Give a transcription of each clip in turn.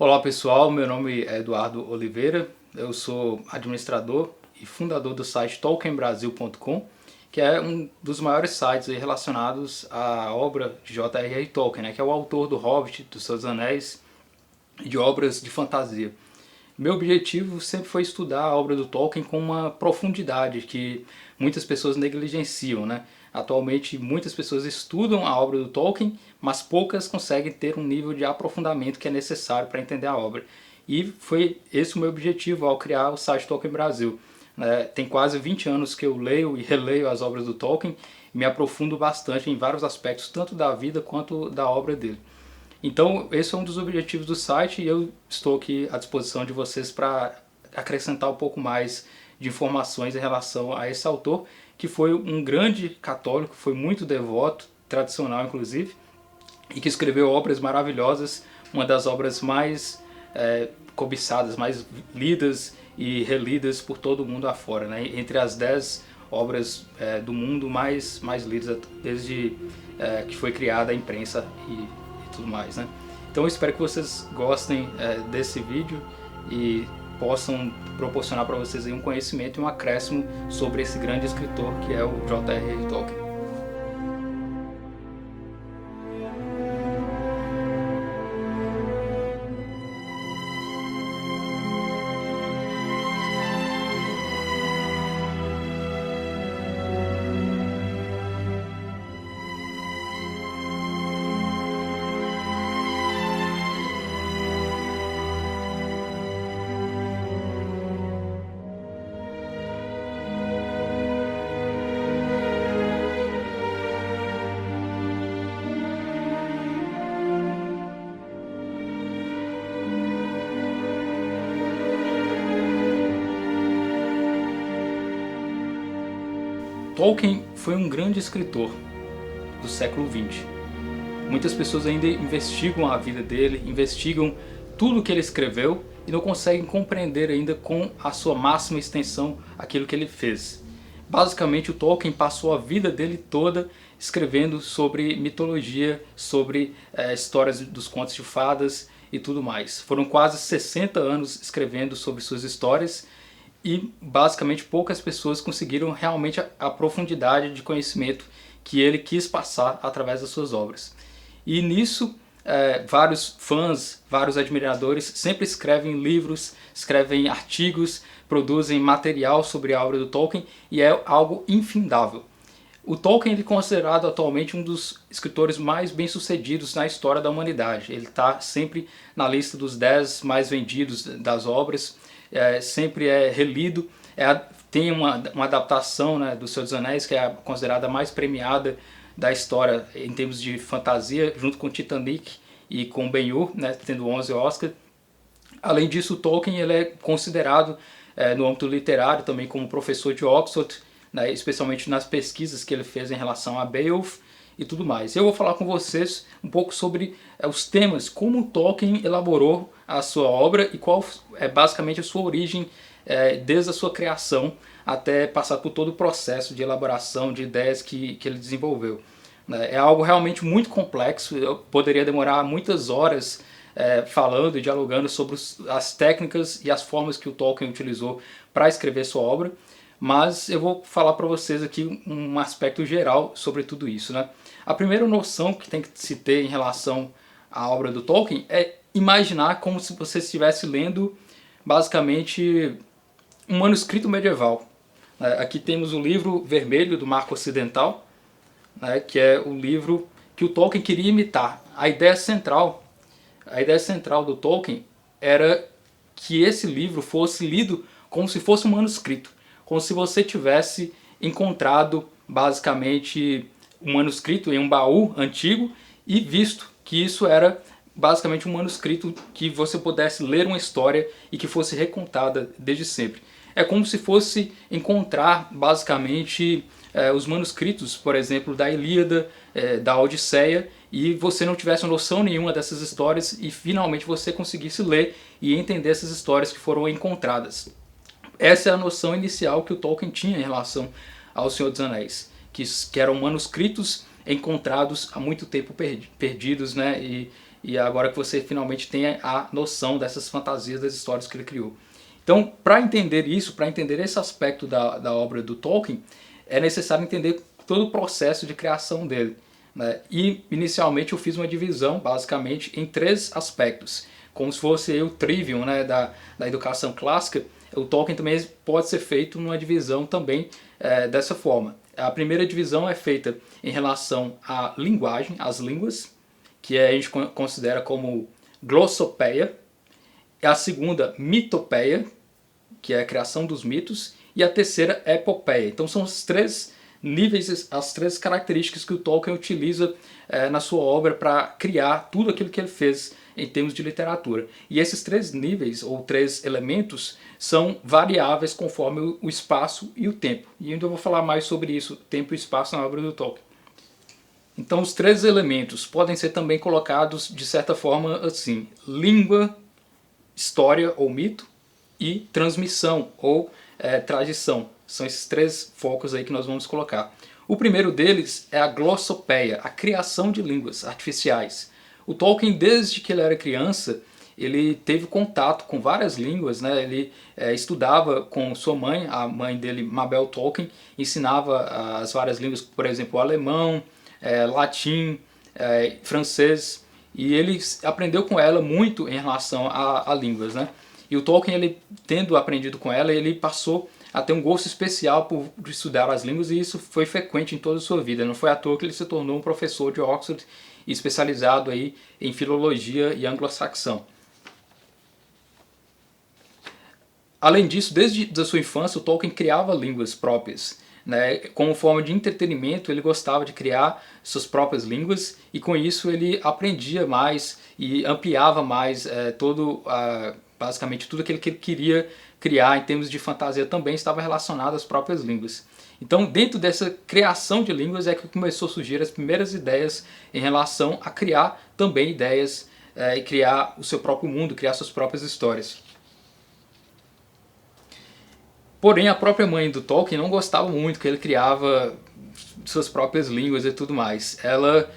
Olá pessoal, meu nome é Eduardo Oliveira, eu sou administrador e fundador do site tolkienbrasil.com, que é um dos maiores sites aí relacionados à obra de J.R.R. Tolkien, né, que é o autor do Hobbit, dos Seus Anéis e de obras de fantasia. Meu objetivo sempre foi estudar a obra do Tolkien com uma profundidade que muitas pessoas negligenciam, né? Atualmente muitas pessoas estudam a obra do Tolkien, mas poucas conseguem ter um nível de aprofundamento que é necessário para entender a obra. E foi esse o meu objetivo ao criar o site Tolkien Brasil. Tem quase 20 anos que eu leio e releio as obras do Tolkien e me aprofundo bastante em vários aspectos, tanto da vida quanto da obra dele. Então, esse é um dos objetivos do site e eu estou aqui à disposição de vocês para acrescentar um pouco mais de informações em relação a esse autor, que foi um grande católico, foi muito devoto, tradicional inclusive, e que escreveu obras maravilhosas, uma das obras mais cobiçadas, mais lidas e relidas por todo o mundo afora, né? Entre as 10 obras do mundo mais lidas desde que foi criada a imprensa e tudo mais, né? Então eu espero que vocês gostem desse vídeo e possam proporcionar para vocês aí um conhecimento e um acréscimo sobre esse grande escritor que é o J.R.R. Tolkien. Tolkien foi um grande escritor do século XX. Muitas pessoas ainda investigam a vida dele, investigam tudo que ele escreveu e não conseguem compreender ainda com a sua máxima extensão aquilo que ele fez. Basicamente, o Tolkien passou a vida dele toda escrevendo sobre mitologia, sobre histórias dos contos de fadas e tudo mais. Foram quase 60 anos escrevendo sobre suas histórias e basicamente poucas pessoas conseguiram realmente a profundidade de conhecimento que ele quis passar através das suas obras. E nisso vários fãs, vários admiradores sempre escrevem livros, escrevem artigos, produzem material sobre a obra do Tolkien e é algo infindável. O Tolkien é considerado atualmente um dos escritores mais bem-sucedidos na história da humanidade. Ele está sempre na lista dos 10 mais vendidos das obras, sempre é relido, tem uma adaptação, né, do Senhor dos Anéis, que é considerada a mais premiada da história em termos de fantasia, junto com Titanic e com Ben-Hur, né, tendo 11 Oscars. Além disso, o Tolkien ele é considerado no âmbito literário também como professor de Oxford, né, especialmente nas pesquisas que ele fez em relação a Beowulf e tudo mais. Eu vou falar com vocês um pouco sobre os temas, como Tolkien elaborou a sua obra e qual é basicamente a sua origem desde a sua criação até passar por todo o processo de elaboração de ideias que ele desenvolveu. É algo realmente muito complexo, eu poderia demorar muitas horas falando e dialogando sobre as técnicas e as formas que o Tolkien utilizou para escrever sua obra, mas eu vou falar para vocês aqui um aspecto geral sobre tudo isso, né? A primeira noção que tem que se ter em relação à obra do Tolkien é imaginar como se você estivesse lendo basicamente um manuscrito medieval. Aqui temos o livro vermelho do Marco Ocidental, né, que é o livro que o Tolkien queria imitar. A ideia central do Tolkien era que esse livro fosse lido como se fosse um manuscrito, como se você tivesse encontrado basicamente um manuscrito em um baú antigo e visto que isso era basicamente um manuscrito que você pudesse ler uma história e que fosse recontada desde sempre. É como se fosse encontrar basicamente os manuscritos, por exemplo, da Ilíada, da Odisseia, e você não tivesse noção nenhuma dessas histórias e finalmente você conseguisse ler e entender essas histórias que foram encontradas. Essa é a noção inicial que o Tolkien tinha em relação ao Senhor dos Anéis, que eram manuscritos encontrados há muito tempo perdidos, né, e agora que você finalmente tem a noção dessas fantasias das histórias que ele criou. Então, para entender isso, para entender esse aspecto da obra do Tolkien, é necessário entender todo o processo de criação dele, né? E inicialmente eu fiz uma divisão, basicamente, em 3 aspectos, como se fosse o trivium, né, da educação clássica. O Tolkien também pode ser feito numa divisão também dessa forma. A primeira divisão é feita em relação à linguagem, às línguas, que a gente considera como glossopeia. A segunda, mitopeia, que é a criação dos mitos. E a terceira, epopeia. Então são os 3 níveis, as 3 características que o Tolkien utiliza na sua obra para criar tudo aquilo que ele fez em termos de literatura. E esses 3 níveis, ou 3 elementos, são variáveis conforme o espaço e o tempo. E ainda eu vou falar mais sobre isso, tempo e espaço, na obra do Tolkien. Então os 3 elementos podem ser também colocados de certa forma assim: língua, história ou mito, e transmissão ou tradição. São esses 3 focos aí que nós vamos colocar. O primeiro deles é a glossopeia, a criação de línguas artificiais. O Tolkien, desde que ele era criança, ele teve contato com várias línguas, né? Ele estudava com sua mãe, a mãe dele, Mabel Tolkien, ensinava as várias línguas, por exemplo, o alemão, latim, francês, e ele aprendeu com ela muito em relação a línguas, né? E o Tolkien, ele, tendo aprendido com ela, ele passou a ter um gosto especial por estudar as línguas, e isso foi frequente em toda a sua vida. Não foi à toa que ele se tornou um professor de Oxford, especializado aí em filologia e anglo-saxão. Além disso, desde a sua infância, o Tolkien criava línguas próprias, né? Como forma de entretenimento, ele gostava de criar suas próprias línguas, e com isso ele aprendia mais e ampliava mais basicamente tudo aquilo que ele queria criar em termos de fantasia também estava relacionado às próprias línguas. Então, dentro dessa criação de línguas é que começou a surgir as primeiras ideias em relação a criar também ideias e criar o seu próprio mundo, criar suas próprias histórias. Porém, a própria mãe do Tolkien não gostava muito que ele criava suas próprias línguas e tudo mais. Ela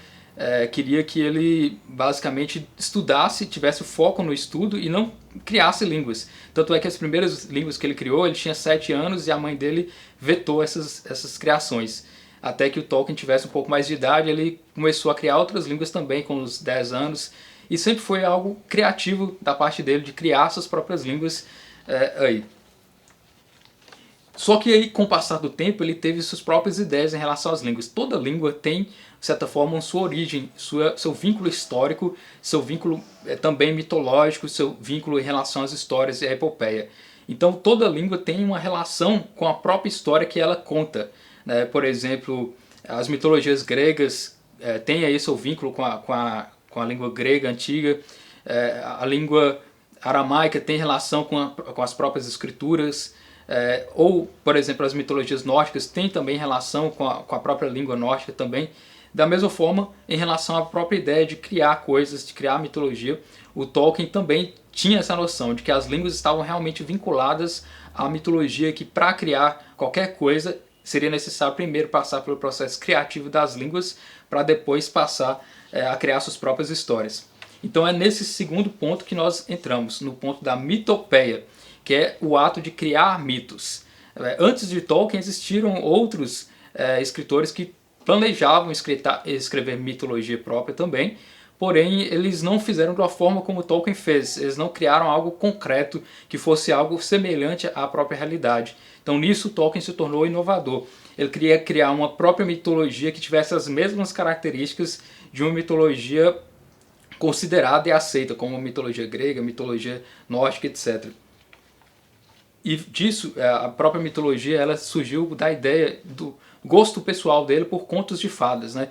queria que ele basicamente estudasse, tivesse foco no estudo e não criasse línguas. Tanto é que as primeiras línguas que ele criou, ele tinha 7 anos e a mãe dele vetou essas criações. Até que o Tolkien tivesse um pouco mais de idade, ele começou a criar outras línguas também com os 10 anos. E sempre foi algo criativo da parte dele, de criar suas próprias línguas aí. Só que aí, com o passar do tempo, ele teve suas próprias ideias em relação às línguas. Toda língua tem, de certa forma, sua origem, seu vínculo histórico, seu vínculo também mitológico, seu vínculo em relação às histórias e à epopeia. Então toda língua tem uma relação com a própria história que ela conta, né? Por exemplo, as mitologias gregas têm aí seu vínculo com a língua grega antiga, a língua aramaica tem relação com as próprias escrituras, ou, por exemplo, as mitologias nórdicas têm também relação com a própria língua nórdica também. Da mesma forma, em relação à própria ideia de criar coisas, de criar mitologia, o Tolkien também tinha essa noção de que as línguas estavam realmente vinculadas à mitologia, que para criar qualquer coisa seria necessário primeiro passar pelo processo criativo das línguas para depois passar a criar suas próprias histórias. Então é nesse segundo ponto que nós entramos, no ponto da mitopeia, que é o ato de criar mitos. Antes de Tolkien existiram outros escritores que planejavam escrever mitologia própria também, porém eles não fizeram da forma como Tolkien fez, eles não criaram algo concreto que fosse algo semelhante à própria realidade. Então nisso Tolkien se tornou inovador. Ele queria criar uma própria mitologia que tivesse as mesmas características de uma mitologia considerada e aceita, como a mitologia grega, mitologia nórdica, etc. E disso, a própria mitologia ela surgiu da ideia do gosto pessoal dele por contos de fadas, né?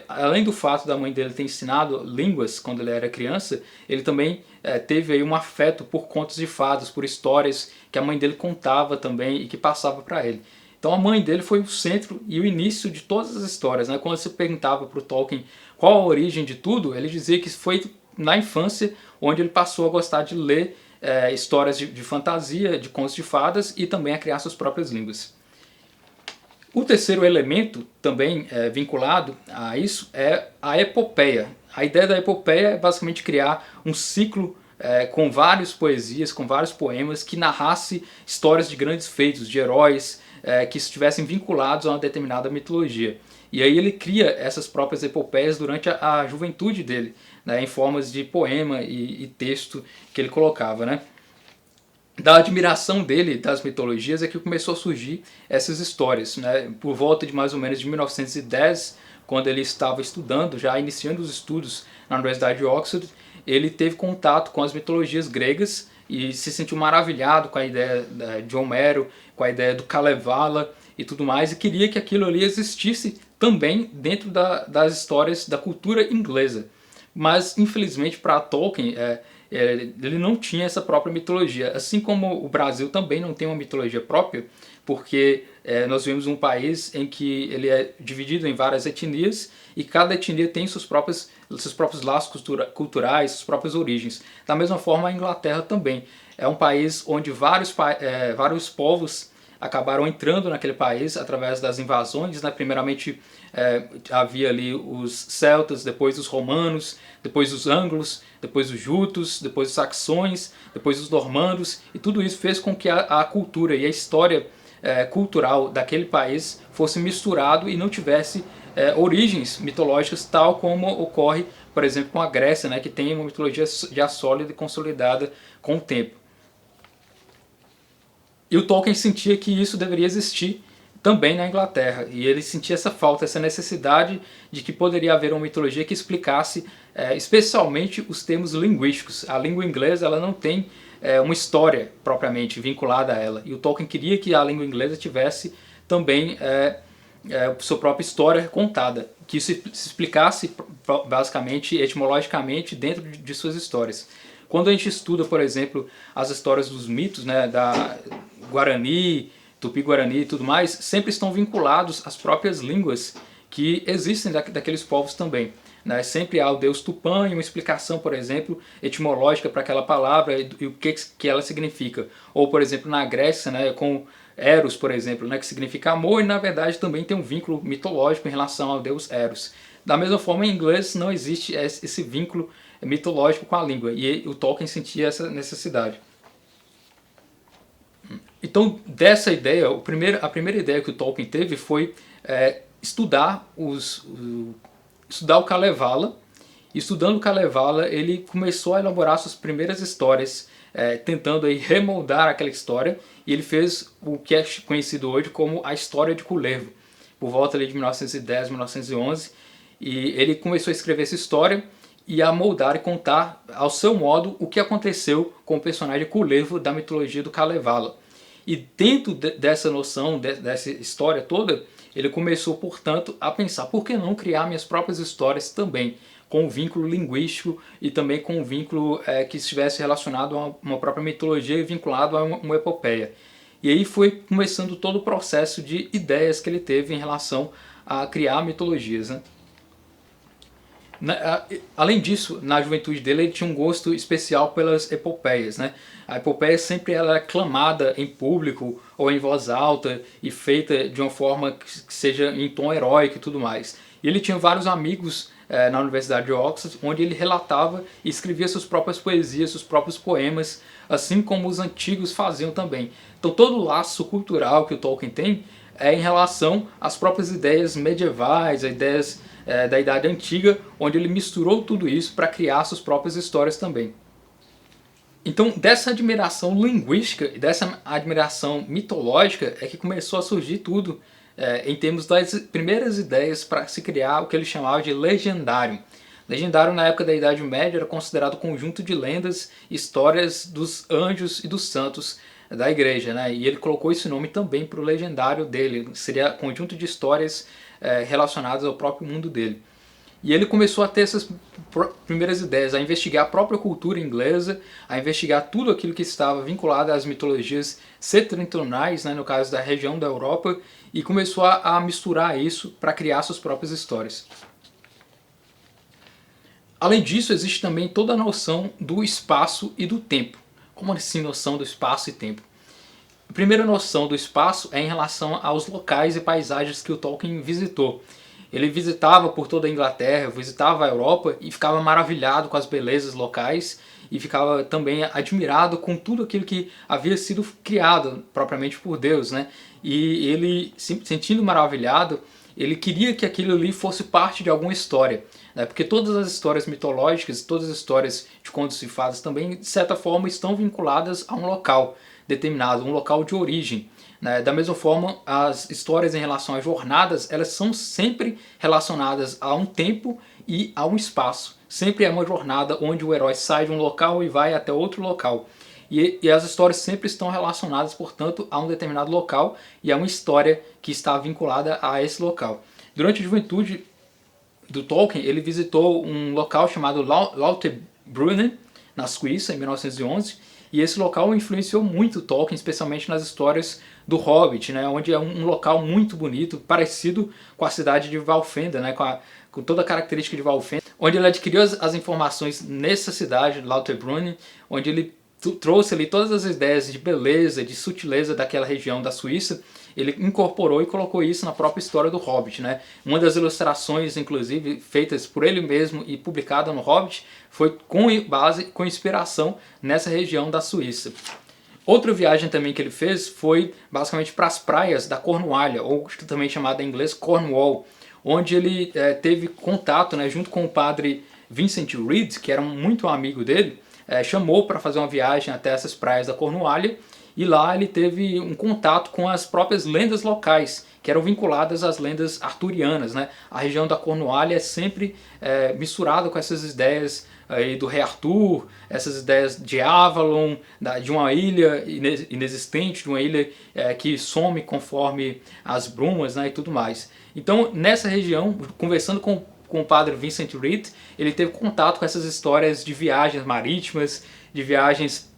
Além do fato da mãe dele ter ensinado línguas quando ele era criança, ele também teve aí um afeto por contos de fadas, por histórias que a mãe dele contava também e que passava para ele. Então a mãe dele foi o centro e o início de todas as histórias, né? Quando se perguntava para o Tolkien qual a origem de tudo, ele dizia que foi na infância onde ele passou a gostar de ler histórias de fantasia, de contos de fadas e também a criar suas próprias línguas. O terceiro elemento, também vinculado a isso, é a epopeia. A ideia da epopeia é basicamente criar um ciclo com várias poesias, com vários poemas, que narrasse histórias de grandes feitos, de heróis, que estivessem vinculados a uma determinada mitologia. E aí ele cria essas próprias epopeias durante a juventude dele, né, em formas de poema e texto que ele colocava, né? Da admiração dele das mitologias é que começou a surgir essas histórias, né? Por volta de mais ou menos de 1910, quando ele estava estudando, já iniciando os estudos na Universidade de Oxford, ele teve contato com as mitologias gregas e se sentiu maravilhado com a ideia de Homero, com a ideia do Kalevala e tudo mais, e queria que aquilo ali existisse também dentro das histórias da cultura inglesa. Mas, infelizmente, para Tolkien, ele não tinha essa própria mitologia. Assim como o Brasil também não tem uma mitologia própria, porque nós vivemos um país em que ele é dividido em várias etnias e cada etnia tem seus próprios laços culturais, suas próprias origens. Da mesma forma, a Inglaterra também. É um país onde vários povos acabaram entrando naquele país através das invasões, né? Primeiramente havia ali os celtas, depois os romanos, depois os anglos, depois os jutos, depois os saxões, depois os normandos, e tudo isso fez com que a cultura e a história cultural daquele país fosse misturado e não tivesse origens mitológicas, tal como ocorre, por exemplo, com a Grécia, né, que tem uma mitologia já sólida e consolidada com o tempo. E o Tolkien sentia que isso deveria existir também na Inglaterra, e ele sentia essa falta, essa necessidade de que poderia haver uma mitologia que explicasse especialmente os termos linguísticos. A língua inglesa ela não tem uma história propriamente vinculada a ela, e o Tolkien queria que a língua inglesa tivesse também sua própria história contada, que isso se explicasse basicamente, etimologicamente, dentro de suas histórias. Quando a gente estuda, por exemplo, as histórias dos mitos, né, da Guarani, Tupi-Guarani e tudo mais, sempre estão vinculados às próprias línguas que existem daqueles povos também, né? Sempre há o deus Tupã e uma explicação, por exemplo, etimológica para aquela palavra e o que ela significa. Ou, por exemplo, na Grécia, né, com Eros, por exemplo, né, que significa amor, e na verdade também tem um vínculo mitológico em relação ao deus Eros. Da mesma forma, em inglês não existe esse vínculo mitológico com a língua, e o Tolkien sentia essa necessidade. Então, dessa ideia, a primeira ideia que o Tolkien teve foi estudar o Kalevala. Estudando o Kalevala, ele começou a elaborar suas primeiras histórias, tentando aí remoldar aquela história, e ele fez o que é conhecido hoje como a História de Kullervo, por volta ali de 1910, 1911, e ele começou a escrever essa história e a moldar e contar ao seu modo o que aconteceu com o personagem Kullervo da mitologia do Kalevala. E dentro dessa noção, dessa história toda, ele começou, portanto, a pensar por que não criar minhas próprias histórias também, com um vínculo linguístico e também com um vínculo que estivesse relacionado a uma própria mitologia e vinculado a uma epopeia. E aí foi começando todo o processo de ideias que ele teve em relação a criar mitologias, né? Além disso, na juventude dele, ele tinha um gosto especial pelas epopeias, né? A epopeia sempre ela é clamada em público ou em voz alta e feita de uma forma que seja em tom heróico e tudo mais. E ele tinha vários amigos na Universidade de Oxford, onde ele relatava e escrevia suas próprias poesias, seus próprios poemas, assim como os antigos faziam também. Então todo o laço cultural que o Tolkien tem é em relação às próprias ideias medievais, as ideias da Idade Antiga, onde ele misturou tudo isso para criar suas próprias histórias também. Então, dessa admiração linguística e dessa admiração mitológica é que começou a surgir tudo em termos das primeiras ideias para se criar o que ele chamava de legendário. Legendário, na época da Idade Média, era considerado um conjunto de lendas e histórias dos anjos e dos santos da igreja, né? E ele colocou esse nome também para o legendário dele, seria conjunto de histórias relacionadas ao próprio mundo dele. E ele começou a ter essas primeiras ideias, a investigar a própria cultura inglesa, a investigar tudo aquilo que estava vinculado às mitologias setentrionais, né, no caso da região da Europa, e começou a misturar isso para criar suas próprias histórias. Além disso, existe também toda a noção do espaço e do tempo. Como assim noção do espaço e tempo? A primeira noção do espaço é em relação aos locais e paisagens que o Tolkien visitou. Ele visitava por toda a Inglaterra, visitava a Europa e ficava maravilhado com as belezas locais e ficava também admirado com tudo aquilo que havia sido criado propriamente por Deus, né? E ele, sentindo maravilhado, ele queria que aquilo ali fosse parte de alguma história, né? Porque todas as histórias mitológicas, todas as histórias de contos e fadas também, de certa forma, estão vinculadas a um local determinado, um local de origem. Né? Da mesma forma, as histórias em relação às jornadas, elas são sempre relacionadas a um tempo e a um espaço. Sempre é uma jornada onde o herói sai de um local e vai até outro local. E as histórias sempre estão relacionadas, portanto, a um determinado local e a uma história que está vinculada a esse local. Durante a juventude do Tolkien, ele visitou um local chamado Lauterbrunnen, na Suíça, em 1911, e esse local influenciou muito Tolkien, especialmente nas histórias do Hobbit, né, onde é um local muito bonito, parecido com a cidade de Valfenda, né, com toda a característica de Valfenda, onde ele adquiriu as informações nessa cidade, Lauterbrunnen, onde ele trouxe ali todas as ideias de beleza, de sutileza daquela região da Suíça. Ele incorporou e colocou isso na própria história do Hobbit, né? Uma das ilustrações, inclusive, feitas por ele mesmo e publicada no Hobbit, foi com inspiração nessa região da Suíça. Outra viagem também que ele fez foi basicamente para as praias da Cornualha, ou também chamada em inglês Cornwall, onde ele teve contato, né, junto com o padre Vincent Reed, que era muito amigo dele, chamou para fazer uma viagem até essas praias da Cornualha, e lá ele teve um contato com as próprias lendas locais, que eram vinculadas às lendas arturianas, né? A região da Cornualha é sempre misturada com essas ideias aí do rei Arthur, essas ideias de Avalon, de uma ilha inexistente, de uma ilha que some conforme as brumas, né, e tudo mais. Então, nessa região, conversando com o padre Vincent Reed, ele teve contato com essas histórias de viagens marítimas, de viagens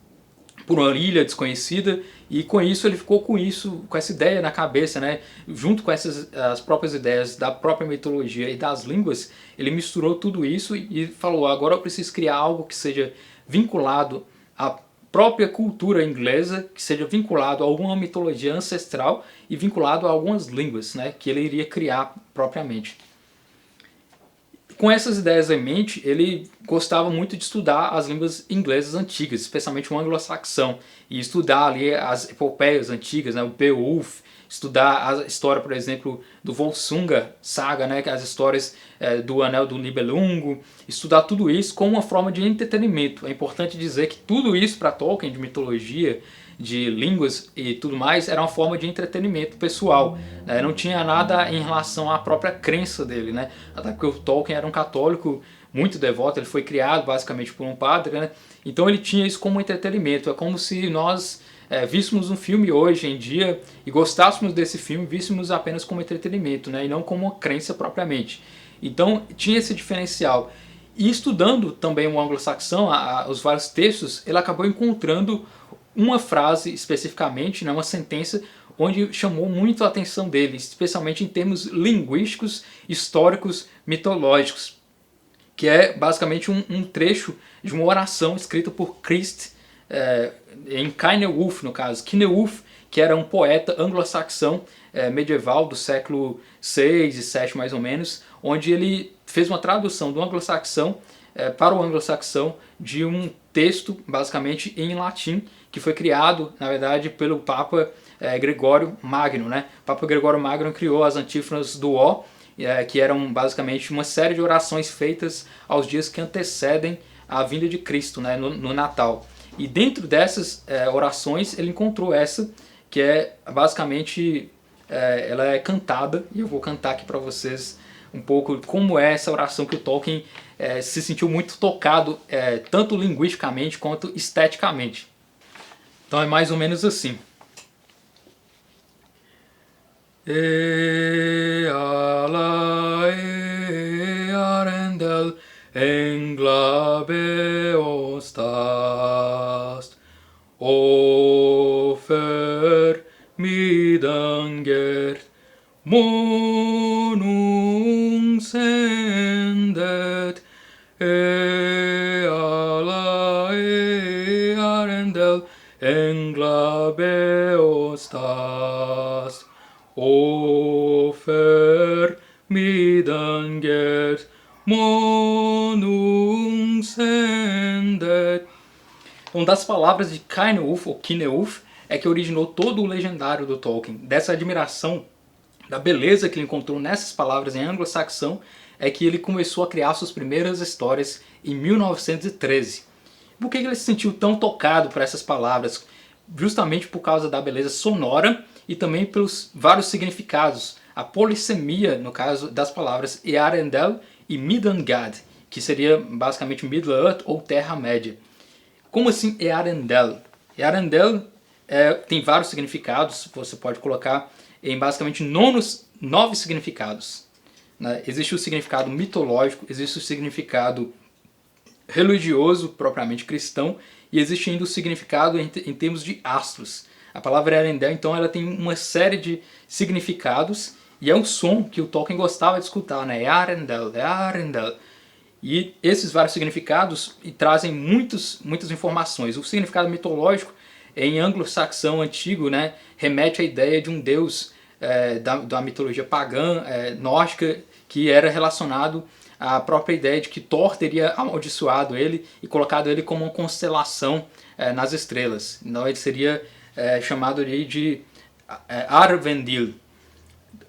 por uma ilha desconhecida, e com isso ele ficou com essa ideia na cabeça, né? Junto com as próprias ideias da própria mitologia e das línguas, ele misturou tudo isso e falou: agora eu preciso criar algo que seja vinculado à própria cultura inglesa, que seja vinculado a alguma mitologia ancestral e vinculado a algumas línguas, né, que ele iria criar propriamente. Com essas ideias em mente, ele gostava muito de estudar as línguas inglesas antigas, especialmente o anglo-saxão, e estudar ali as epopeias antigas, né, o Beowulf, estudar a história, por exemplo, do Volsunga Saga, né, as histórias do Anel do Nibelungo, estudar tudo isso como uma forma de entretenimento. É importante dizer que tudo isso para Tolkien, de mitologia, de línguas e tudo mais, era uma forma de entretenimento pessoal, né? Não tinha nada em relação à própria crença dele, né? Até porque o Tolkien era um católico muito devoto, ele foi criado basicamente por um padre, né? Então ele tinha isso como entretenimento. É como se nós víssemos um filme hoje em dia e gostássemos desse filme, víssemos apenas como entretenimento, né? E não como uma crença propriamente. Então tinha esse diferencial. E estudando também o anglo-saxão, os vários textos, ele acabou encontrando uma frase especificamente, né, uma sentença, onde chamou muito a atenção dele, especialmente em termos linguísticos, históricos, mitológicos, que é basicamente um trecho de uma oração escrita por Christ em Cynewulf, no caso. Cynewulf, que era um poeta anglo-saxão medieval do século 6 e 7 mais ou menos, onde ele fez uma tradução do anglo-saxão para o anglo-saxão de um texto basicamente em latim, que foi criado, na verdade, pelo Papa Gregório Magno, né? O Papa Gregório Magno criou as antífonas do O, que eram basicamente uma série de orações feitas aos dias que antecedem a vinda de Cristo, né? no Natal. E dentro dessas orações ele encontrou essa, que é basicamente, ela é cantada, e eu vou cantar aqui para vocês um pouco como é essa oração que o Tolkien se sentiu muito tocado, tanto linguisticamente quanto esteticamente. Então é mais ou menos assim. Eala Arendel englabe ostast Ofer midangert Monung sendet Eala Arendel englabe stars, offer middanger, monung sendet. Então, das palavras de Cynewulf, ou Cynewulf, é que originou todo o legendário do Tolkien. Dessa admiração da beleza que ele encontrou nessas palavras em anglo-saxão, é que ele começou a criar suas primeiras histórias em 1913. Por que ele se sentiu tão tocado por essas palavras? Justamente por causa da beleza sonora e também pelos vários significados. A polissemia, no caso das palavras Earendel e Midgard, que seria basicamente Middle-earth ou Terra-média. Como assim Earendel? Earendel tem vários significados, você pode colocar em basicamente 9 significados. Né? Existe o significado mitológico, existe o significado religioso, propriamente cristão, e existe ainda o significado em termos de astros. A palavra Earendel, então, ela tem uma série de significados, e é um som que o Tolkien gostava de escutar, né? Earendel, Earendel. E esses vários significados trazem muitas informações. O significado mitológico, em anglo-saxão antigo, né, remete à ideia de um deus da mitologia pagã, nórdica, que era relacionado à própria ideia de que Thor teria amaldiçoado ele e colocado ele como uma constelação nas estrelas. Então ele seria chamado de Arvendil.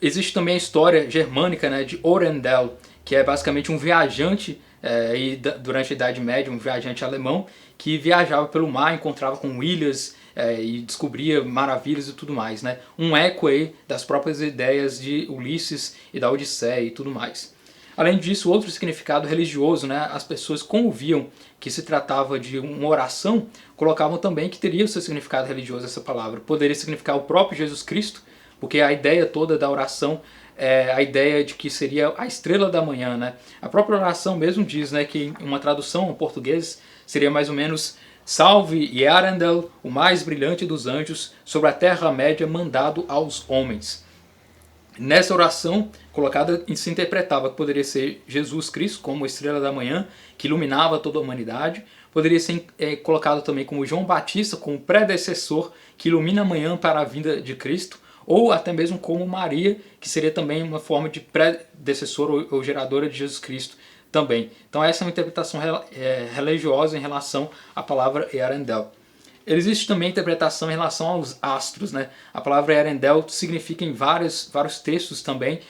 Existe também a história germânica, né, de Orendel, que é basicamente um viajante durante a Idade Média, um viajante alemão que viajava pelo mar, encontrava com ilhas e descobria maravilhas e tudo mais, né? Um eco aí das próprias ideias de Ulisses e da Odisseia e tudo mais. Além disso, outro significado religioso, né? As pessoas, como viam que se tratava de uma oração, colocavam também que teria o seu significado religioso essa palavra. Poderia significar o próprio Jesus Cristo, porque a ideia toda da oração é a ideia de que seria a estrela da manhã, né? A própria oração mesmo diz, né, que uma tradução ao português seria mais ou menos: salve Earendel, o mais brilhante dos anjos, sobre a Terra-média mandado aos homens. Nessa oração colocada se interpretava que poderia ser Jesus Cristo como estrela da manhã, que iluminava toda a humanidade. Poderia ser colocado também como João Batista, como predecessor, que ilumina a manhã para a vinda de Cristo. Ou até mesmo como Maria, que seria também uma forma de predecessora ou geradora de Jesus Cristo também. Então essa é uma interpretação religiosa em relação à palavra Earendel. Existe também a interpretação em relação aos astros, né? A palavra Earendel significa em vários textos também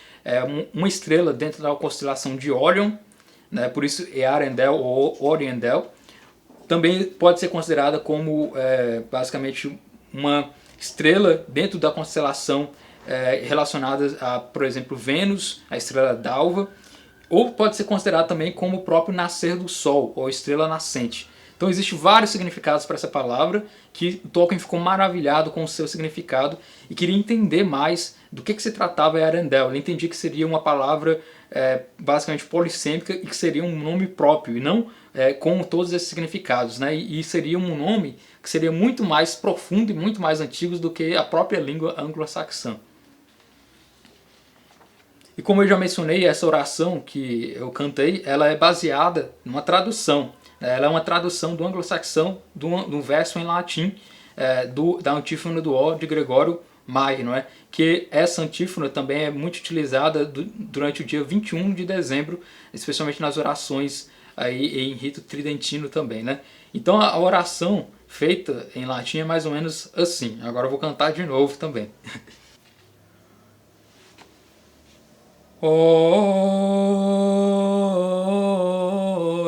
uma estrela dentro da constelação de Orion, né? Por isso Earendel ou Oriendel. Também pode ser considerada como basicamente uma estrela dentro da constelação relacionada a, por exemplo, Vênus, a estrela d'alva, ou pode ser considerado também como o próprio nascer do Sol, ou estrela nascente. Então existem vários significados para essa palavra, que Tolkien ficou maravilhado com o seu significado e queria entender mais do que se tratava Earendel. Ele entendia que seria uma palavra basicamente polissêmica e que seria um nome próprio, e não com todos esses significados, né? E seria um nome que seria muito mais profundo e muito mais antigo do que a própria língua anglo-saxã. E como eu já mencionei, essa oração que eu cantei, ela é baseada numa tradução. Ela é uma tradução do anglo-saxão, do verso em latim, da antífona do O de Gregório Magno, que essa antífona também é muito utilizada durante o dia 21 de dezembro, especialmente nas orações aí em rito tridentino também, né? Então a oração feita em latim é mais ou menos assim. Agora eu vou cantar de novo também.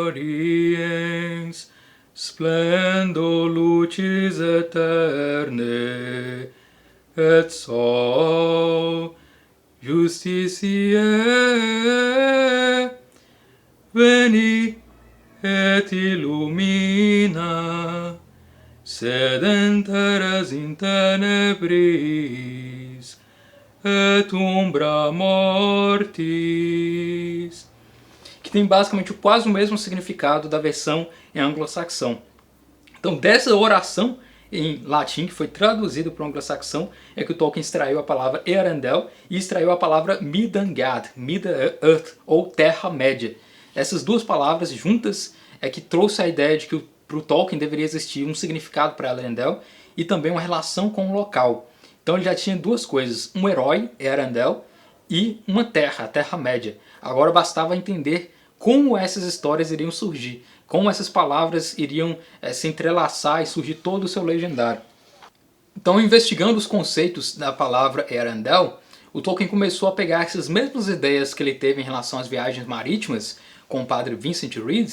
Oriens, splendo lucis aeterne, et sol justitiae veni et illumina, sedem terras in tenebris, et umbra mortis, que tem basicamente quase o mesmo significado da versão em anglo-saxão. Então dessa oração em latim, que foi traduzido para o anglo-saxão, é que o Tolkien extraiu a palavra Earendel e extraiu a palavra Midgard, Middle-earth ou Terra-média. Essas duas palavras juntas é que trouxe a ideia de que para o Tolkien deveria existir um significado para Earendel e também uma relação com o local. Então ele já tinha duas coisas, um herói, Earendel, e uma terra, a Terra-média. Agora bastava entender como essas histórias iriam surgir, como essas palavras iriam se entrelaçar e surgir todo o seu legendário. Então, investigando os conceitos da palavra Earendel, o Tolkien começou a pegar essas mesmas ideias que ele teve em relação às viagens marítimas com o padre Vincent Reed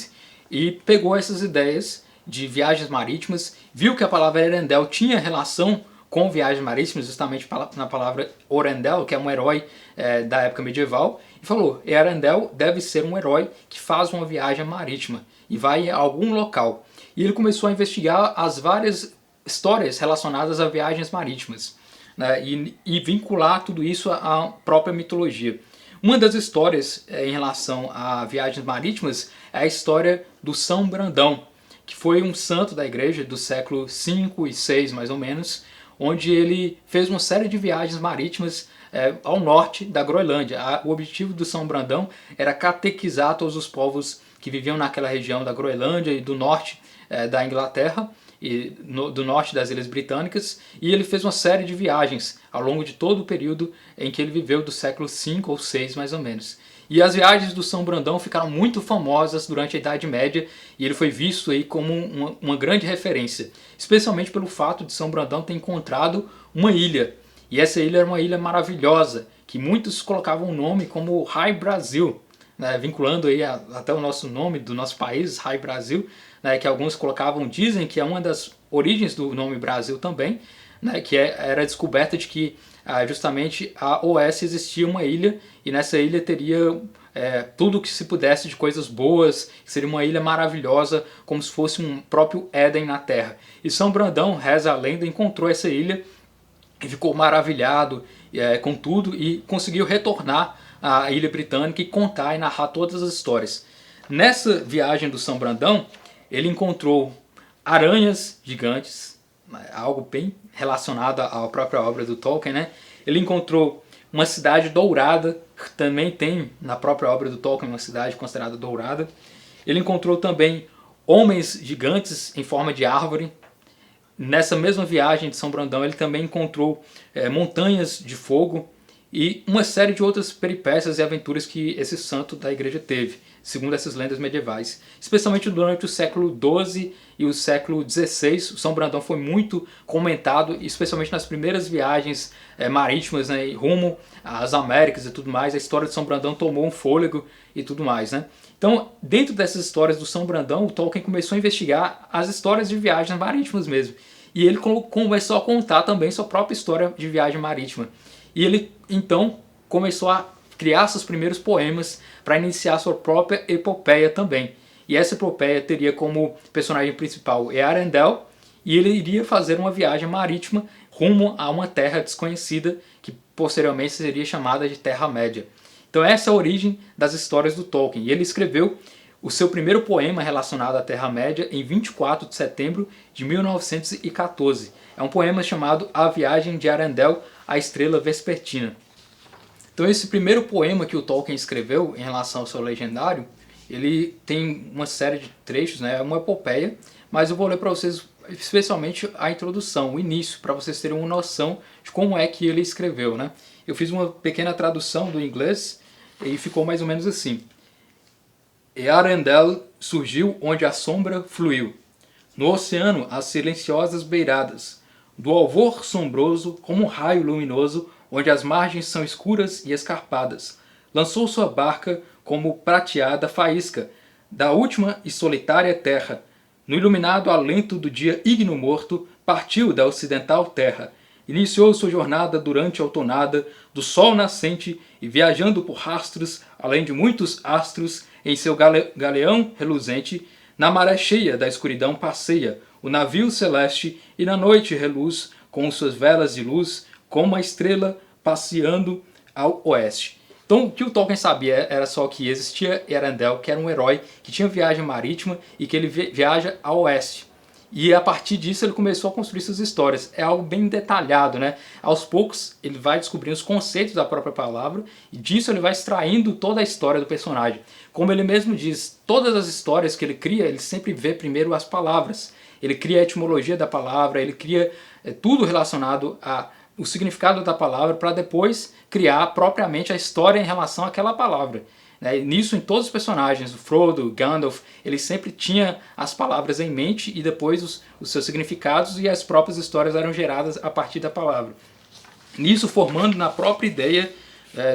e pegou essas ideias de viagens marítimas, viu que a palavra Earendel tinha relação com viagens marítimas, justamente na palavra Orendel, que é um herói da época medieval, e falou, Earendel deve ser um herói que faz uma viagem marítima e vai a algum local. E ele começou a investigar as várias histórias relacionadas a viagens marítimas, né, e vincular tudo isso à própria mitologia. Uma das histórias em relação a viagens marítimas é a história do São Brandão, que foi um santo da igreja do século V e VI, mais ou menos, onde ele fez uma série de viagens marítimas ao norte da Groenlândia. O objetivo do São Brandão era catequizar todos os povos que viviam naquela região da Groenlândia e do norte da Inglaterra, e do norte das Ilhas Britânicas, e ele fez uma série de viagens ao longo de todo o período em que ele viveu, do século V ou VI mais ou menos. E as viagens do São Brandão ficaram muito famosas durante a Idade Média e ele foi visto aí como uma grande referência, especialmente pelo fato de São Brandão ter encontrado uma ilha. E essa ilha era uma ilha maravilhosa, que muitos colocavam o nome como High Brasil, né, vinculando aí até o nosso nome do nosso país, High Brasil, né, que alguns colocavam, dizem que é uma das origens do nome Brasil também, né, que era a descoberta de que justamente a Oeste existia uma ilha e nessa ilha teria tudo o que se pudesse de coisas boas, seria uma ilha maravilhosa, como se fosse um próprio Éden na Terra. E São Brandão, reza a lenda, encontrou essa ilha e ficou maravilhado com tudo e conseguiu retornar à Ilha Britânica e contar e narrar todas as histórias. Nessa viagem do São Brandão, ele encontrou aranhas gigantes, algo bem relacionado à própria obra do Tolkien, né? Ele encontrou uma cidade dourada, que também tem na própria obra do Tolkien uma cidade considerada dourada. Ele encontrou também homens gigantes em forma de árvore. Nessa mesma viagem de São Brandão ele também encontrou montanhas de fogo e uma série de outras peripécias e aventuras que esse santo da igreja teve, segundo essas lendas medievais. Especialmente durante o século XII e o século XVI, o São Brandão foi muito comentado, especialmente nas primeiras viagens marítimas, né, rumo às Américas e tudo mais. A história de São Brandão tomou um fôlego e tudo mais, né? Então, dentro dessas histórias do São Brandão, o Tolkien começou a investigar as histórias de viagens marítimas mesmo. E ele começou a contar também sua própria história de viagem marítima. E ele, então, começou a criar seus primeiros poemas para iniciar sua própria epopeia também. E essa epopeia teria como personagem principal Earendel, e ele iria fazer uma viagem marítima rumo a uma terra desconhecida, que posteriormente seria chamada de Terra-média. Então essa é a origem das histórias do Tolkien. E ele escreveu o seu primeiro poema relacionado à Terra-média em 24 de setembro de 1914. É um poema chamado A Viagem de Earendel à Estrela Vespertina. Então esse primeiro poema que o Tolkien escreveu em relação ao seu legendário, ele tem uma série de trechos, né? É uma epopeia, mas eu vou ler para vocês especialmente a introdução, o início, para vocês terem uma noção de como é que ele escreveu, né? Eu fiz uma pequena tradução do inglês e ficou mais ou menos assim. Earendel surgiu onde a sombra fluiu, no oceano as silenciosas beiradas, do alvor sombroso como um raio luminoso, onde as margens são escuras e escarpadas. Lançou sua barca como prateada faísca da última e solitária terra. No iluminado alento do dia ígneo morto, partiu da ocidental terra. Iniciou sua jornada durante a outonada do sol nascente e viajando por rastros, além de muitos astros, em seu galeão reluzente, na maré cheia da escuridão passeia o navio celeste e na noite reluz com suas velas de luz, como uma estrela passeando ao oeste. Então o que o Tolkien sabia era só que existia Earendel, que era um herói que tinha viagem marítima e que ele viaja ao oeste. E a partir disso ele começou a construir suas histórias. É algo bem detalhado, né? Aos poucos ele vai descobrindo os conceitos da própria palavra e disso ele vai extraindo toda a história do personagem. Como ele mesmo diz, todas as histórias que ele cria, ele sempre vê primeiro as palavras. Ele cria a etimologia da palavra, ele cria tudo relacionado à o significado da palavra para depois criar propriamente a história em relação àquela palavra. E nisso, em todos os personagens, o Frodo, Gandalf, ele sempre tinha as palavras em mente e depois os seus significados e as próprias histórias eram geradas a partir da palavra. Nisso, formando na própria ideia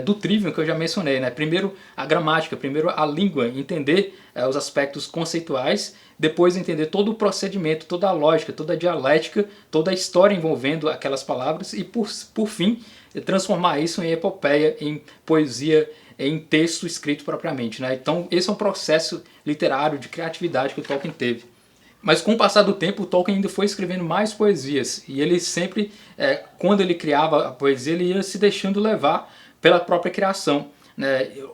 do Trivium que eu já mencionei, né? Primeiro a gramática, primeiro a língua, entender os aspectos conceituais, depois entender todo o procedimento, toda a lógica, toda a dialética, toda a história envolvendo aquelas palavras e por fim transformar isso em epopeia, em poesia, em texto escrito propriamente, né? Então esse é um processo literário de criatividade que o Tolkien teve. Mas com o passar do tempo, o Tolkien ainda foi escrevendo mais poesias. E ele sempre, quando ele criava a poesia, ele ia se deixando levar pela própria criação.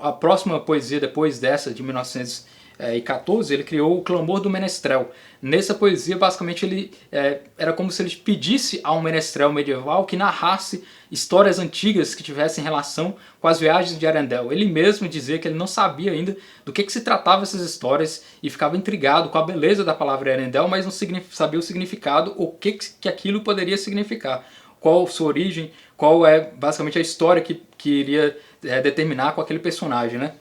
A próxima poesia depois dessa, de 1914, ele criou o Clamor do Menestrel. Nessa poesia, basicamente, ele era como se ele pedisse a um menestrel medieval que narrasse histórias antigas que tivessem relação com as viagens de Arendelle. Ele mesmo dizia que ele não sabia ainda do que se tratava essas histórias e ficava intrigado com a beleza da palavra Arendelle, mas não sabia o significado, o que aquilo poderia significar. Qual sua origem, qual é basicamente a história que iria determinar com aquele personagem, né?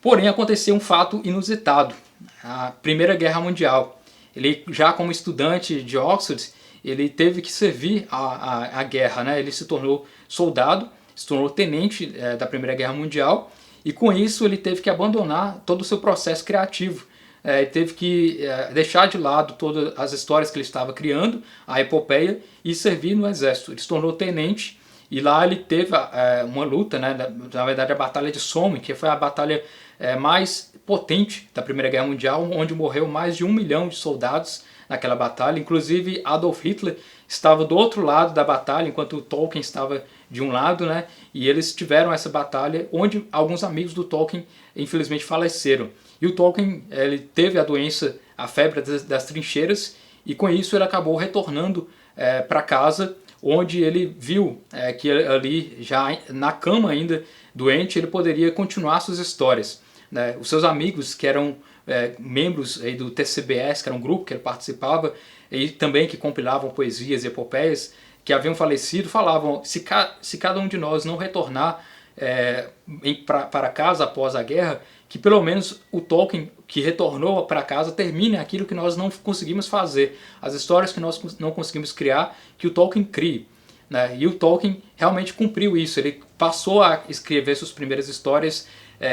Porém, aconteceu um fato inusitado, a Primeira Guerra Mundial. Ele, já como estudante de Oxford, ele teve que servir a guerra, né? Ele se tornou soldado, se tornou tenente da Primeira Guerra Mundial, e com isso ele teve que abandonar todo o seu processo criativo. Ele teve que deixar de lado todas as histórias que ele estava criando, a epopeia, e servir no exército. Ele se tornou tenente, e lá ele teve uma luta, né? Na verdade a Batalha de Somme, que foi a batalha mais potente da Primeira Guerra Mundial, onde morreu mais de 1 milhão de soldados naquela batalha. Inclusive Adolf Hitler estava do outro lado da batalha, enquanto o Tolkien estava de um lado, né? E eles tiveram essa batalha onde alguns amigos do Tolkien infelizmente faleceram. E o Tolkien, ele teve a doença, a febre das trincheiras, e com isso ele acabou retornando para casa, onde ele viu que ali, já na cama ainda, doente, ele poderia continuar suas histórias. Os seus amigos, que eram membros aí do TCBS, que era um grupo que ele participava, e também que compilavam poesias e epopeias, que haviam falecido, falavam: se cada um de nós não retornar para casa após a guerra, que pelo menos o Tolkien, que retornou para casa, termine aquilo que nós não conseguimos fazer, as histórias que nós não conseguimos criar, que o Tolkien crie. E o Tolkien realmente cumpriu isso, ele passou a escrever suas primeiras histórias,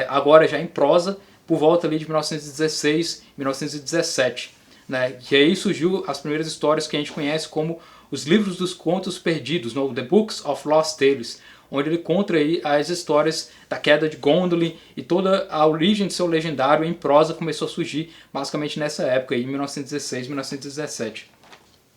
agora já em prosa, por volta ali de 1916, 1917. Que aí surgiu as primeiras histórias que a gente conhece como os livros dos contos perdidos, The Books of Lost Tales, onde ele conta aí as histórias da queda de Gondolin, e toda a origem de seu legendário em prosa começou a surgir basicamente nessa época, em 1916, 1917.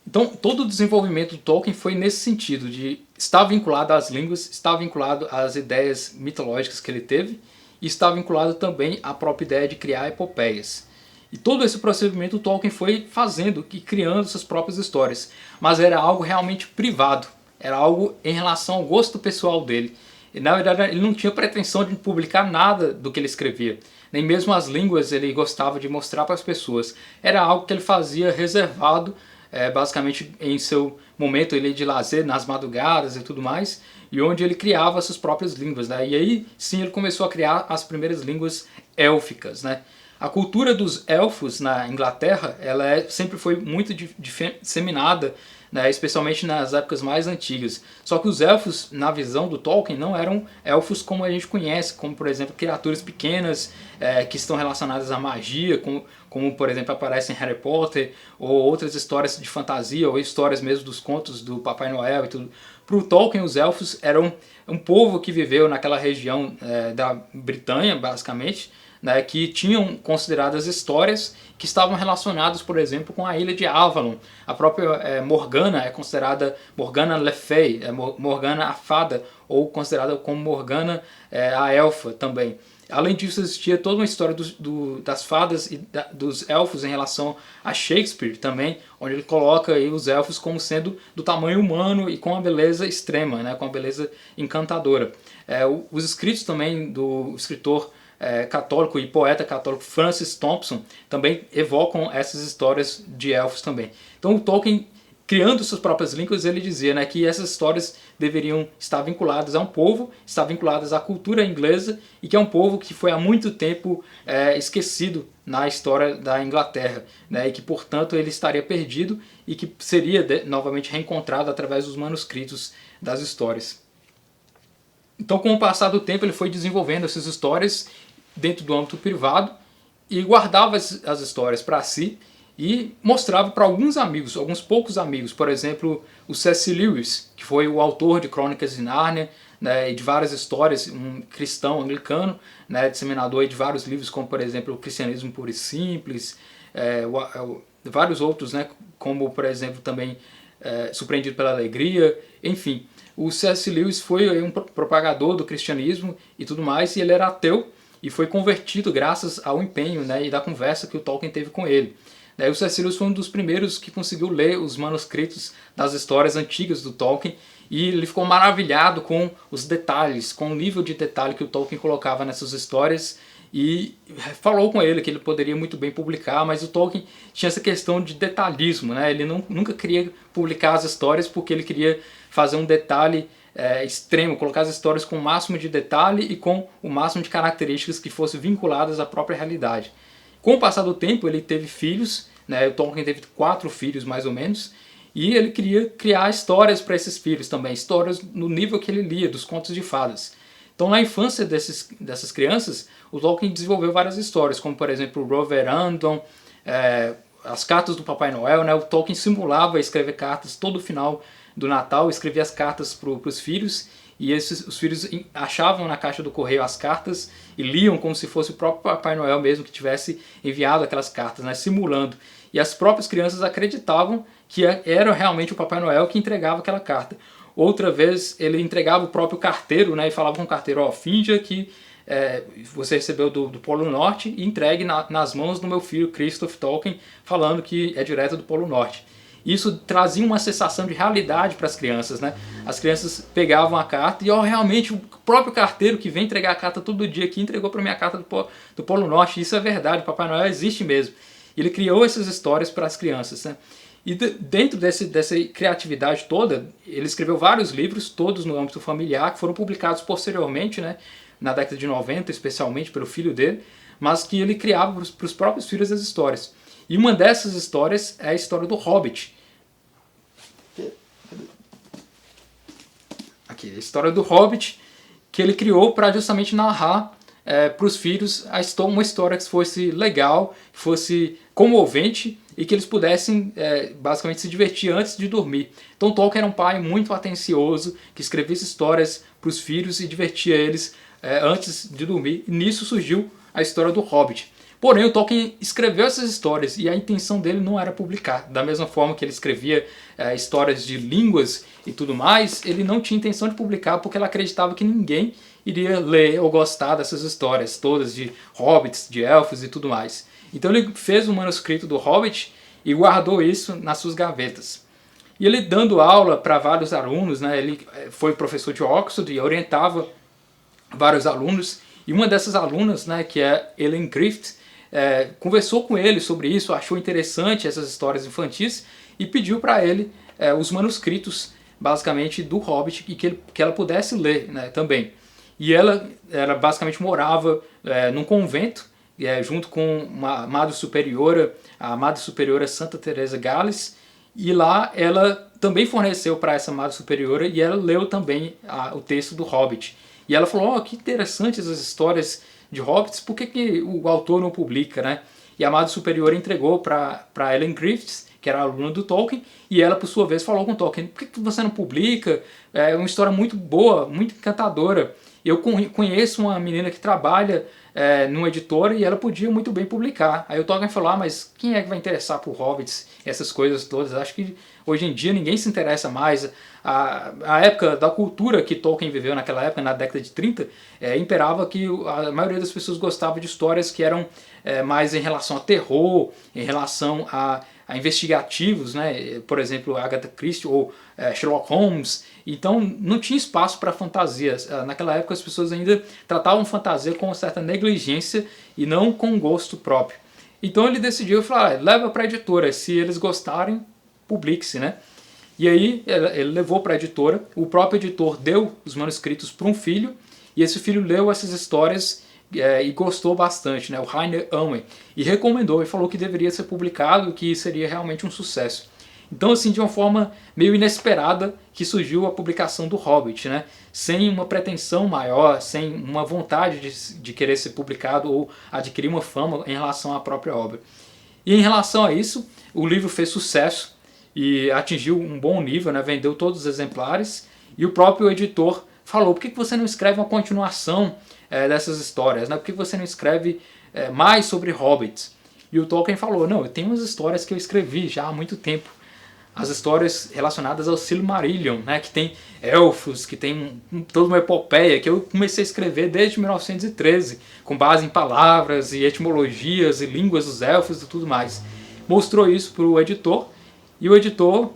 Então todo o desenvolvimento do Tolkien foi nesse sentido, de estar vinculado às línguas, estar vinculado às ideias mitológicas que ele teve, e está vinculado também à própria ideia de criar epopeias. E todo esse procedimento o Tolkien foi fazendo e criando suas próprias histórias, mas era algo realmente privado, era algo em relação ao gosto pessoal dele. E, na verdade, ele não tinha pretensão de publicar nada do que ele escrevia, nem mesmo as línguas ele gostava de mostrar para as pessoas. Era algo que ele fazia reservado, basicamente em seu momento ele de lazer, nas madrugadas e tudo mais, e onde ele criava suas próprias línguas. E aí sim ele começou a criar as primeiras línguas élficas. A cultura dos elfos na Inglaterra, ela sempre foi muito disseminada, especialmente nas épocas mais antigas. Só que os elfos, na visão do Tolkien, não eram elfos como a gente conhece, como por exemplo criaturas pequenas que estão relacionadas à magia, como por exemplo aparece em Harry Potter, ou outras histórias de fantasia, ou histórias mesmo dos contos do Papai Noel e tudo. Para o Tolkien, os elfos eram um povo que viveu naquela região da Bretanha, basicamente, que tinham consideradas histórias que estavam relacionadas, por exemplo, com a ilha de Avalon. A própria Morgana é considerada Morgana Le Fay, Morgana a fada, ou considerada como Morgana a elfa também. Além disso, existia toda uma história das fadas e dos elfos em relação a Shakespeare também, onde ele coloca aí os elfos como sendo do tamanho humano e com a beleza extrema, com a beleza encantadora. Os escritos também do escritor católico e poeta católico Francis Thompson também evocam essas histórias de elfos também. Então o Tolkien criando suas próprias línguas, ele dizia, né, que essas histórias deveriam estar vinculadas a um povo, estar vinculadas à cultura inglesa, e que é um povo que foi há muito tempo esquecido na história da Inglaterra, né, e que, portanto, ele estaria perdido e que seria novamente reencontrado através dos manuscritos das histórias. Então, com o passar do tempo, ele foi desenvolvendo essas histórias dentro do âmbito privado e guardava as histórias para si e mostrava para alguns amigos, alguns poucos amigos. Por exemplo, o C.S. Lewis, que foi o autor de Crônicas de Nárnia, né, e de várias histórias, um cristão anglicano, né, disseminador de vários livros, como por exemplo o Cristianismo Puro e Simples, vários outros, né, como por exemplo também Surpreendido pela Alegria, enfim. O C.S. Lewis foi um propagador do cristianismo e tudo mais, e ele era ateu e foi convertido graças ao empenho, né, e da conversa que o Tolkien teve com ele. O C.S. Lewis foi um dos primeiros que conseguiu ler os manuscritos das histórias antigas do Tolkien, e ele ficou maravilhado com os detalhes, com o nível de detalhe que o Tolkien colocava nessas histórias, e falou com ele que ele poderia muito bem publicar, mas o Tolkien tinha essa questão de detalhismo, né? Ele nunca queria publicar as histórias porque ele queria fazer um detalhe extremo, colocar as histórias com o máximo de detalhe e com o máximo de características que fossem vinculadas à própria realidade. Com o passar do tempo ele teve filhos, né? O Tolkien teve 4 filhos mais ou menos, e ele queria criar histórias para esses filhos também, histórias no nível que ele lia, dos contos de fadas. Então na infância dessas crianças, o Tolkien desenvolveu várias histórias, como por exemplo o Roverandom, as cartas do Papai Noel, né? O Tolkien simulava escrever cartas todo final do Natal, escrevia as cartas para os filhos, e os filhos achavam na caixa do correio as cartas e liam como se fosse o próprio Papai Noel mesmo que tivesse enviado aquelas cartas, né, simulando. E as próprias crianças acreditavam que era realmente o Papai Noel que entregava aquela carta. Outra vez ele entregava o próprio carteiro, né, e falava com o carteiro, ó, finja que você recebeu do Polo Norte e entregue nas mãos do meu filho Christoph Tolkien, falando que é direto do Polo Norte. Isso trazia uma sensação de realidade para as crianças, né? As crianças pegavam a carta e, ó, realmente o próprio carteiro que vem entregar a carta todo dia aqui entregou para mim a carta do Polo Norte. Isso é verdade, o Papai Noel existe mesmo. Ele criou essas histórias para as crianças, né? E dentro dessa criatividade toda, ele escreveu vários livros, todos no âmbito familiar, que foram publicados posteriormente, né? Na década de 90, especialmente pelo filho dele, mas que ele criava para os próprios filhos as histórias. E uma dessas histórias é a história do Hobbit. Aqui, a história do Hobbit, que ele criou para justamente narrar para os filhos uma história que fosse legal, que fosse comovente e que eles pudessem basicamente se divertir antes de dormir. Então Tolkien era um pai muito atencioso, que escrevia histórias para os filhos e divertia eles antes de dormir. E nisso surgiu a história do Hobbit. Porém, o Tolkien escreveu essas histórias e a intenção dele não era publicar. Da mesma forma que ele escrevia histórias de línguas e tudo mais, ele não tinha intenção de publicar porque ele acreditava que ninguém iria ler ou gostar dessas histórias todas de hobbits, de elfos e tudo mais. Então ele fez um manuscrito do Hobbit e guardou isso nas suas gavetas. E ele dando aula para vários alunos, né, ele foi professor de Oxford e orientava vários alunos. E uma dessas alunas, né, que é Ellen Griffith, conversou com ele sobre isso, achou interessante essas histórias infantis e pediu para ele os manuscritos, basicamente, do Hobbit e que ela pudesse ler, né, também. E ela basicamente morava num convento, junto com uma Madre Superiora, a Madre Superiora Santa Teresa Gales, e lá ela também forneceu para essa Madre Superiora e ela leu também o texto do Hobbit. E ela falou, oh, que interessante essas histórias de hobbits, por que o autor não publica, né? E a Madre Superiora entregou para Ellen Griffiths, que era aluna do Tolkien, e ela, por sua vez, falou com o Tolkien, por que você não publica? É uma história muito boa, muito encantadora. Eu conheço uma menina que trabalha numa editora e ela podia muito bem publicar. Aí o Tolkien falou, mas quem é que vai interessar por hobbits, essas coisas todas? Acho que hoje em dia ninguém se interessa mais. A época da cultura que Tolkien viveu naquela época, na década de 30, imperava que a maioria das pessoas gostava de histórias que eram mais em relação a terror, em relação a investigativos, né? Por exemplo, Agatha Christie ou Sherlock Holmes. Então não tinha espaço para fantasias. Naquela época as pessoas ainda tratavam fantasia com uma certa negligência e não com gosto próprio. Então ele decidiu falar, leva para a editora, se eles gostarem, publique-se, né? E aí ele levou para a editora, o próprio editor deu os manuscritos para um filho, e esse filho leu essas histórias e gostou bastante, né, o Rainer Unwin, e recomendou, e falou que deveria ser publicado, que seria realmente um sucesso. Então, assim, de uma forma meio inesperada que surgiu a publicação do Hobbit, né? Sem uma pretensão maior, sem uma vontade de querer ser publicado ou adquirir uma fama em relação à própria obra. E em relação a isso, o livro fez sucesso e atingiu um bom nível, né? Vendeu todos os exemplares, e o próprio editor falou: por que você não escreve uma continuação dessas histórias, né? Por que você não escreve mais sobre hobbits? E o Tolkien falou: não, eu tenho umas histórias que eu escrevi já há muito tempo. As histórias relacionadas ao Silmarillion, né, que tem elfos, que tem toda uma epopeia, que eu comecei a escrever desde 1913, com base em palavras e etimologias e línguas dos elfos e tudo mais. Mostrou isso para o editor, e o editor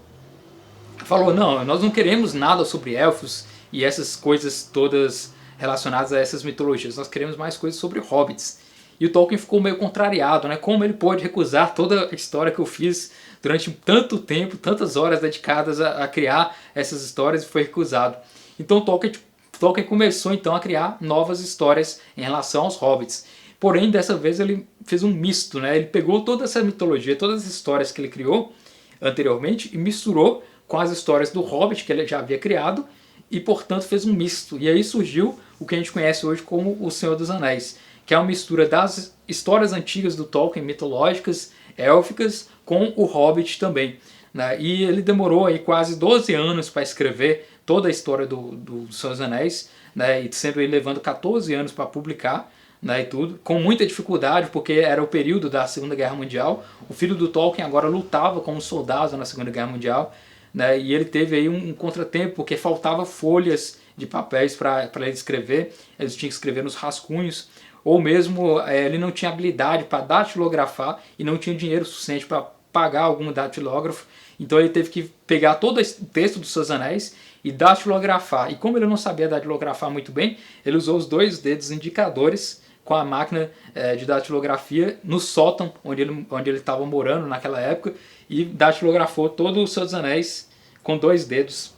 falou: não, nós não queremos nada sobre elfos e essas coisas todas relacionadas a essas mitologias, nós queremos mais coisas sobre hobbits. E o Tolkien ficou meio contrariado, né? Como ele pôde recusar toda a história que eu fiz durante tanto tempo, tantas horas dedicadas a criar essas histórias, e foi recusado. Então Tolkien começou então a criar novas histórias em relação aos hobbits. Porém, dessa vez ele fez um misto, né? Ele pegou toda essa mitologia, todas as histórias que ele criou anteriormente e misturou com as histórias do Hobbit que ele já havia criado, e portanto fez um misto. E aí surgiu o que a gente conhece hoje como O Senhor dos Anéis, que é uma mistura das histórias antigas do Tolkien, mitológicas, élficas, com o Hobbit também, né? E ele demorou aí quase 12 anos para escrever toda a história do Senhor dos Anéis, né? E sendo ele levando 14 anos para publicar, né, e tudo, com muita dificuldade, porque era o período da Segunda Guerra Mundial. O filho do Tolkien agora lutava como soldado na Segunda Guerra Mundial, né? E ele teve aí um contratempo, porque faltava folhas de papéis para ele escrever, eles tinham que escrever nos rascunhos, ou mesmo ele não tinha habilidade para datilografar e não tinha dinheiro suficiente para pagar algum datilógrafo, então ele teve que pegar todo o texto dos Seus Anéis e datilografar. E como ele não sabia datilografar muito bem, ele usou os 2 dedos indicadores com a máquina de datilografia no sótão onde ele estava morando naquela época, e datilografou todo o Seus Anéis com 2 dedos,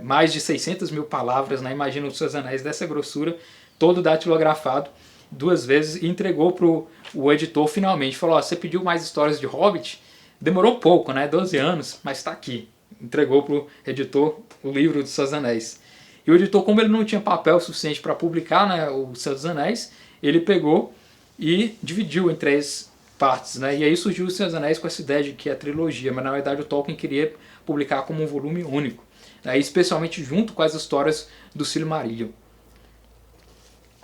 mais de 600 mil palavras, né? Imagina os Seus Anéis dessa grossura, todo datilografado 2 vezes, e entregou para o editor finalmente. Falou: você pediu mais histórias de Hobbit? Demorou pouco, né? 12 anos, mas está aqui. Entregou para o editor o livro dos Seus Anéis. E o editor, como ele não tinha papel suficiente para publicar, né, o Senhor dos Anéis, ele pegou e dividiu em 3 partes, né? E aí surgiu o Senhor dos Anéis com essa ideia de que é trilogia, mas na verdade o Tolkien queria publicar como um volume único, né? Especialmente junto com as histórias do Silmarillion.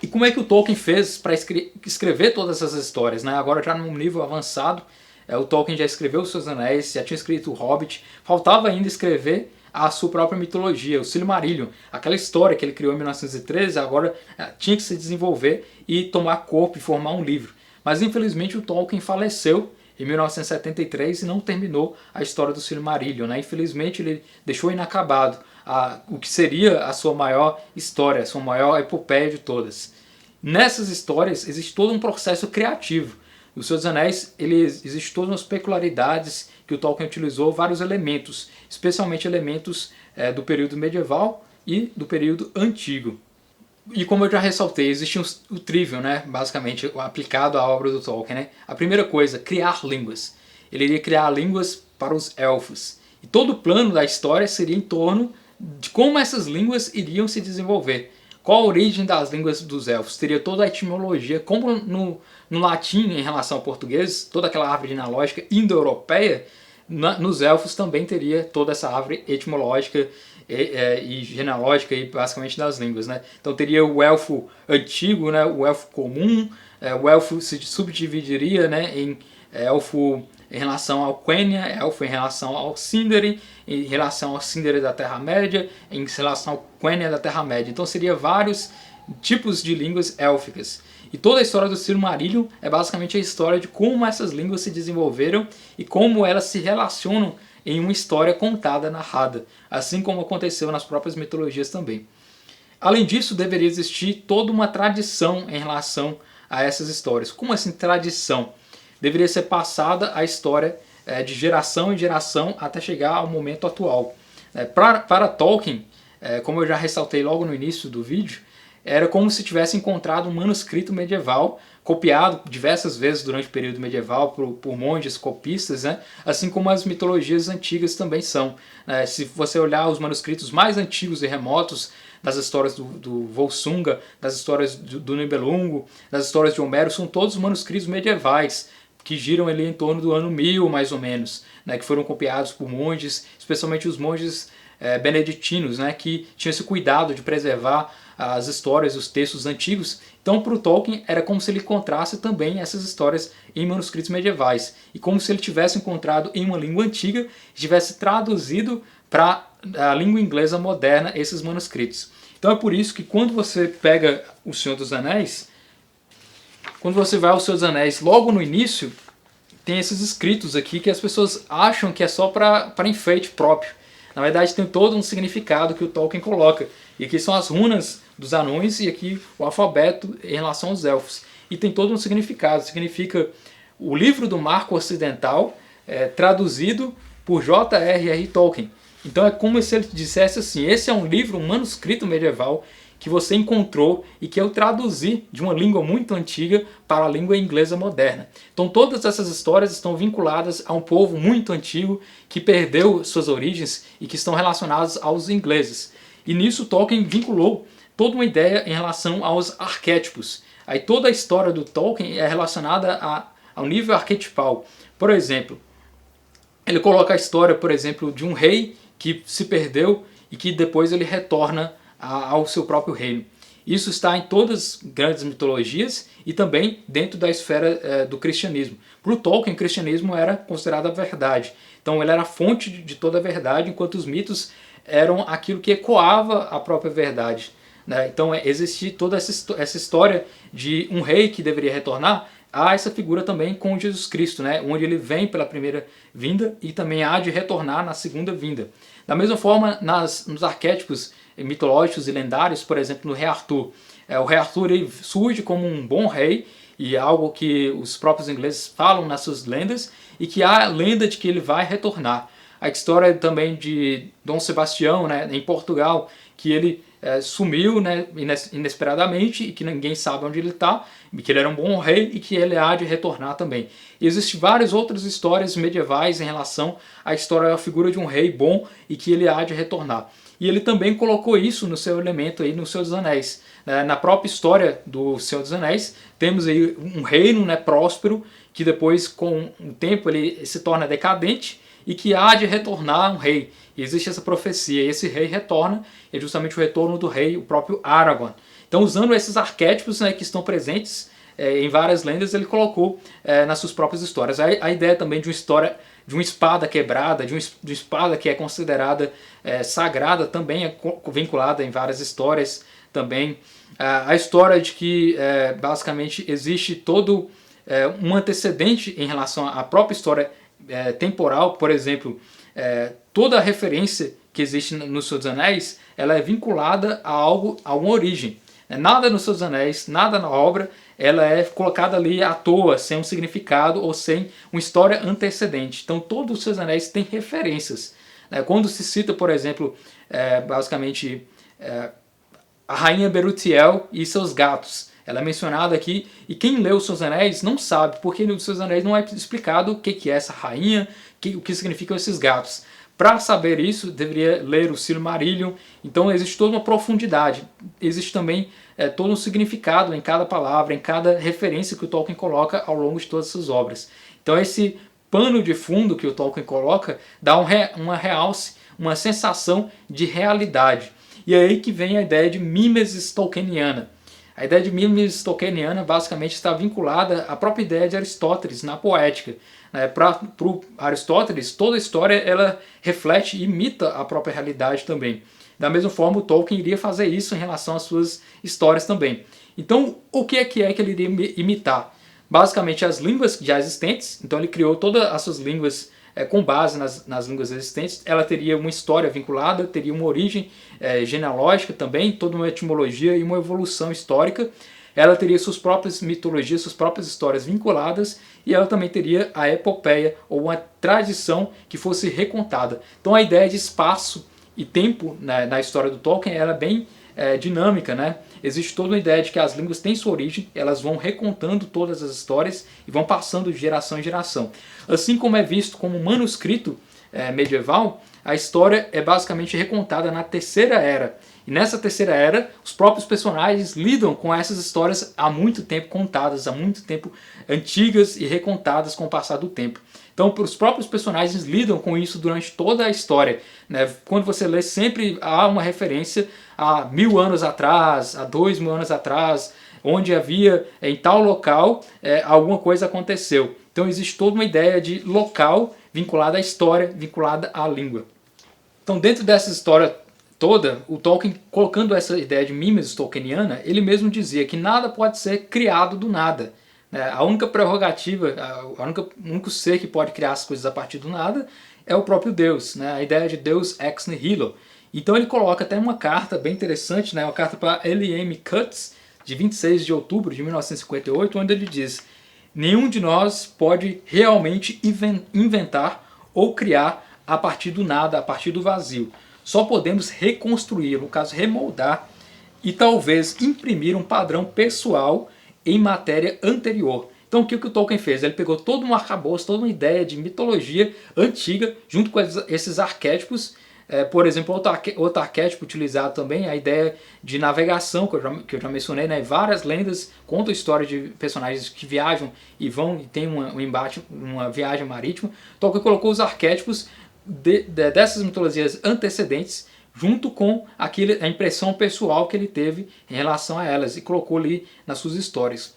E como é que o Tolkien fez para escrever todas essas histórias, né? Agora já num nível avançado, o Tolkien já escreveu os Seus Anéis, já tinha escrito o Hobbit, faltava ainda escrever a sua própria mitologia, o Silmarillion. Aquela história que ele criou em 1913, agora tinha que se desenvolver e tomar corpo e formar um livro. Mas infelizmente o Tolkien faleceu em 1973 e não terminou a história do Silmarillion, né? Infelizmente ele deixou inacabado o que seria a sua maior história, a sua maior epopeia de todas. Nessas histórias existe todo um processo criativo. No Senhor dos Anéis existe todas as peculiaridades que o Tolkien utilizou, vários elementos, especialmente elementos do período medieval e do período antigo. E como eu já ressaltei, existe o trivial, né, basicamente aplicado à obra do Tolkien, né? A primeira coisa, criar línguas. Ele iria criar línguas para os elfos. E todo o plano da história seria em torno de como essas línguas iriam se desenvolver. Qual a origem das línguas dos elfos? Teria toda a etimologia, como no latim em relação ao português, toda aquela árvore genealógica indo-europeia, nos elfos também teria toda essa árvore etimológica e genealógica e basicamente das línguas, né? Então teria o elfo antigo, né, o elfo comum, o elfo se subdividiria, né, em elfo em relação ao Quenya, elfo em relação ao Sindari, em relação ao Sindari da Terra-média, em relação ao Quenya da Terra-média. Então seria vários tipos de línguas élficas. E toda a história do Silmarillion é basicamente a história de como essas línguas se desenvolveram e como elas se relacionam em uma história contada, narrada, assim como aconteceu nas próprias mitologias também. Além disso, deveria existir toda uma tradição em relação a essas histórias. Como assim tradição? Deveria ser passada a história de geração em geração até chegar ao momento atual. Para Tolkien, como eu já ressaltei logo no início do vídeo, era como se tivesse encontrado um manuscrito medieval copiado diversas vezes durante o período medieval por monges copistas, né? Assim como as mitologias antigas também são. Se você olhar os manuscritos mais antigos e remotos das histórias do Volsunga, das histórias do Nibelungo, das histórias de Homero, são todos manuscritos medievais que giram ali em torno do ano 1000, mais ou menos, né? Que foram copiados por monges, especialmente os monges beneditinos, né? Que tinham esse cuidado de preservar as histórias, os textos antigos. Então, para o Tolkien, era como se ele encontrasse também essas histórias em manuscritos medievais. E como se ele tivesse encontrado em uma língua antiga, tivesse traduzido para a língua inglesa moderna esses manuscritos. Então é por isso que quando você pega O Senhor dos Anéis, quando você vai ao Senhor dos Anéis, logo no início, tem esses escritos aqui que as pessoas acham que é só para enfeite próprio. Na verdade, tem todo um significado que o Tolkien coloca. E aqui são as runas dos anões e aqui o alfabeto em relação aos elfos. E tem todo um significado. Significa o livro do Marco Ocidental, traduzido por J.R.R. Tolkien. Então é como se ele dissesse assim: esse é um livro, um manuscrito medieval que você encontrou e que eu traduzi de uma língua muito antiga para a língua inglesa moderna. Então todas essas histórias estão vinculadas a um povo muito antigo que perdeu suas origens e que estão relacionadas aos ingleses. E nisso Tolkien vinculou toda uma ideia em relação aos arquétipos. Aí toda a história do Tolkien é relacionada ao nível arquetipal. Por exemplo, ele coloca a história, por exemplo, de um rei que se perdeu e que depois ele retorna ao seu próprio reino. Isso está em todas as grandes mitologias e também dentro da esfera do cristianismo. Para o Tolkien, o cristianismo era considerado a verdade. Então ele era a fonte de toda a verdade, enquanto os mitos eram aquilo que ecoava a própria verdade. Então existia toda essa história de um rei que deveria retornar. Há essa figura também com Jesus Cristo, né? Onde ele vem pela primeira vinda e também há de retornar na segunda vinda. Da mesma forma, nos arquétipos mitológicos e lendários, por exemplo, no Rei Arthur. O Rei Arthur ele surge como um bom rei, e algo que os próprios ingleses falam nas suas lendas, e que há a lenda de que ele vai retornar. A história também de Dom Sebastião, né, em Portugal, que ele sumiu, né, inesperadamente, e que ninguém sabe onde ele está, que ele era um bom rei e que ele há de retornar também. E existem várias outras histórias medievais em relação à história da figura de um rei bom e que ele há de retornar. E ele também colocou isso no seu elemento aí no Senhor dos Anéis. Na própria história do Senhor dos Anéis, temos aí um reino, né, próspero, que depois com o tempo ele se torna decadente e que há de retornar um rei. E existe essa profecia, e esse rei retorna, é justamente o retorno do rei, o próprio Aragorn. Então, usando esses arquétipos, né, que estão presentes em várias lendas, ele colocou nas suas próprias histórias. A ideia também de uma história de uma espada quebrada, de uma espada que é considerada sagrada, também é vinculada em várias histórias também. A história de que basicamente existe todo um antecedente em relação à própria história temporal. Por exemplo, toda a referência que existe no Senhor dos Anéis, ela é vinculada a algo, a uma origem. Nada no Senhor dos Anéis, nada na obra, ela é colocada ali à toa, sem um significado ou sem uma história antecedente. Então todos os Seus Anéis têm referências. Quando se cita, por exemplo, basicamente a rainha Berutiel e seus gatos, ela é mencionada aqui, e quem lê os Seus Anéis não sabe, porque nos Seus Anéis não é explicado o que é essa rainha, o que significam esses gatos. Para saber isso, deveria ler o Silmarillion. Então existe toda uma profundidade. Existe também todo um significado em cada palavra, em cada referência que o Tolkien coloca ao longo de todas as suas obras. Então esse pano de fundo que o Tolkien coloca dá uma realce, uma sensação de realidade. E é aí que vem a ideia de mimesis tolkieniana. A ideia de mimesis tolkieniana basicamente está vinculada à própria ideia de Aristóteles na poética. Para o Aristóteles, toda a história ela reflete e imita a própria realidade também. Da mesma forma, o Tolkien iria fazer isso em relação às suas histórias também. Então, o que é que ele iria imitar? Basicamente, as línguas já existentes. Então, ele criou todas as suas línguas com base nas línguas existentes. Ela teria uma história vinculada, teria uma origem genealógica também, toda uma etimologia e uma evolução histórica. Ela teria suas próprias mitologias, suas próprias histórias vinculadas, e ela também teria a epopeia, ou uma tradição que fosse recontada. Então a ideia de espaço e tempo, né, na história do Tolkien, ela é bem dinâmica, né? Existe toda uma ideia de que as línguas têm sua origem, elas vão recontando todas as histórias e vão passando de geração em geração. Assim como é visto como manuscrito medieval, a história é basicamente recontada na Terceira Era. E nessa Terceira Era, os próprios personagens lidam com essas histórias há muito tempo contadas, há muito tempo antigas e recontadas com o passar do tempo. Então os próprios personagens lidam com isso durante toda a história, né? Quando você lê, sempre há uma referência a 1000 anos atrás, a 2000 anos atrás, onde havia em tal local alguma coisa aconteceu. Então existe toda uma ideia de local vinculada à história, vinculada à língua. Então dentro dessa história toda, o Tolkien, colocando essa ideia de mimesis tolkieniana, ele mesmo dizia que nada pode ser criado do nada. A única prerrogativa, o único ser que pode criar as coisas a partir do nada é o próprio Deus, né? A ideia de Deus ex nihilo. Então ele coloca até uma carta bem interessante, né? Uma carta para L.M. Cutts, de 26 de outubro de 1958, onde ele diz: nenhum de nós pode realmente inventar ou criar a partir do nada, a partir do vazio. Só podemos reconstruir, no caso remoldar, e talvez imprimir um padrão pessoal em matéria anterior. Então o que o Tolkien fez? Ele pegou todo um arcabouço, toda uma ideia de mitologia antiga, junto com esses arquétipos. Por exemplo, outro arquétipo utilizado também é a ideia de navegação, que eu já mencionei, né? Várias lendas contam a história de personagens que viajam e vão e tem um embate, uma viagem marítima. Tolkien colocou os arquétipos dessas mitologias antecedentes junto com a impressão pessoal que ele teve em relação a elas e colocou ali nas suas histórias.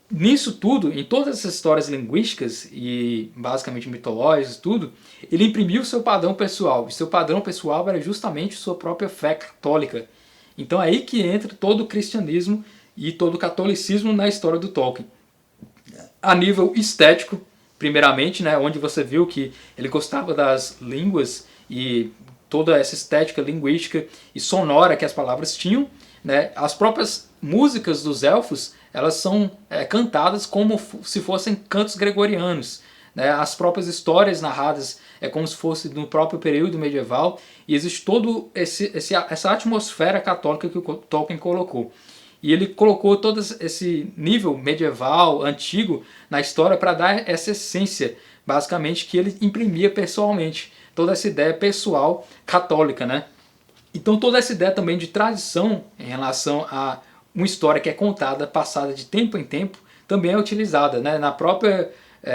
Nisso tudo, em todas essas histórias linguísticas e basicamente mitológicas e tudo, ele imprimiu o seu padrão pessoal. E seu padrão pessoal era justamente sua própria fé católica. Então é aí que entra todo o cristianismo e todo o catolicismo na história do Tolkien. A nível estético, primeiramente, né, onde você viu que ele gostava das línguas e toda essa estética linguística e sonora que as palavras tinham, né, as próprias músicas dos elfos, elas são cantadas como se fossem cantos gregorianos, né? As próprias histórias narradas é como se fosse no próprio período medieval, e existe toda essa atmosfera católica que o Tolkien colocou. E ele colocou todo esse nível medieval, antigo, na história para dar essa essência, basicamente, que ele imprimia pessoalmente. Toda essa ideia pessoal católica, né? Então toda essa ideia também de tradição em relação a uma história que é contada, passada de tempo em tempo, também é utilizada, né? Na própria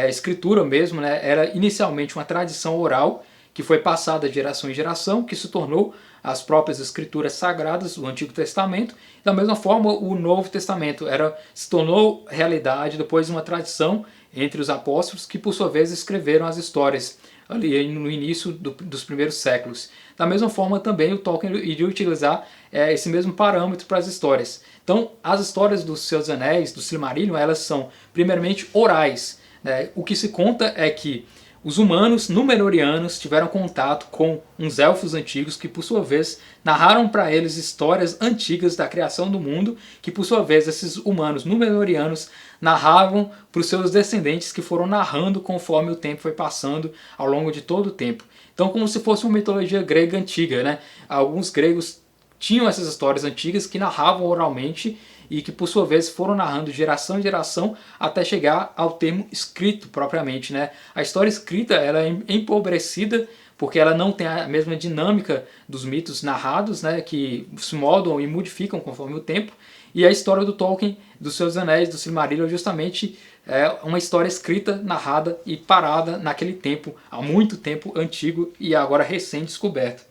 escritura mesmo, né? Era inicialmente uma tradição oral que foi passada de geração em geração, que se tornou as próprias escrituras sagradas do Antigo Testamento. Da mesma forma, o Novo Testamento se tornou realidade depois de uma tradição entre os apóstolos que, por sua vez, escreveram as histórias ali no início dos primeiros séculos. Da mesma forma, também o Tolkien iria utilizar esse mesmo parâmetro para as histórias. Então, as histórias dos Senhor dos Anéis, do Silmarillion, elas são primeiramente orais, né? O que se conta é que os humanos númenóreanos tiveram contato com uns elfos antigos que, por sua vez, narraram para eles histórias antigas da criação do mundo, que, por sua vez, esses humanos númenóreanos narravam para os seus descendentes, que foram narrando conforme o tempo foi passando ao longo de todo o tempo. Então, como se fosse uma mitologia grega antiga, né? Alguns gregos tinham essas histórias antigas que narravam oralmente e que, por sua vez, foram narrando de geração em geração até chegar ao termo escrito propriamente, né? A história escrita ela é empobrecida porque ela não tem a mesma dinâmica dos mitos narrados, né? Que se moldam e modificam conforme o tempo. E a história do Tolkien, dos Seus Anéis, do Silmarillion, justamente é uma história escrita, narrada e parada naquele tempo, há muito tempo antigo e agora recém-descoberto.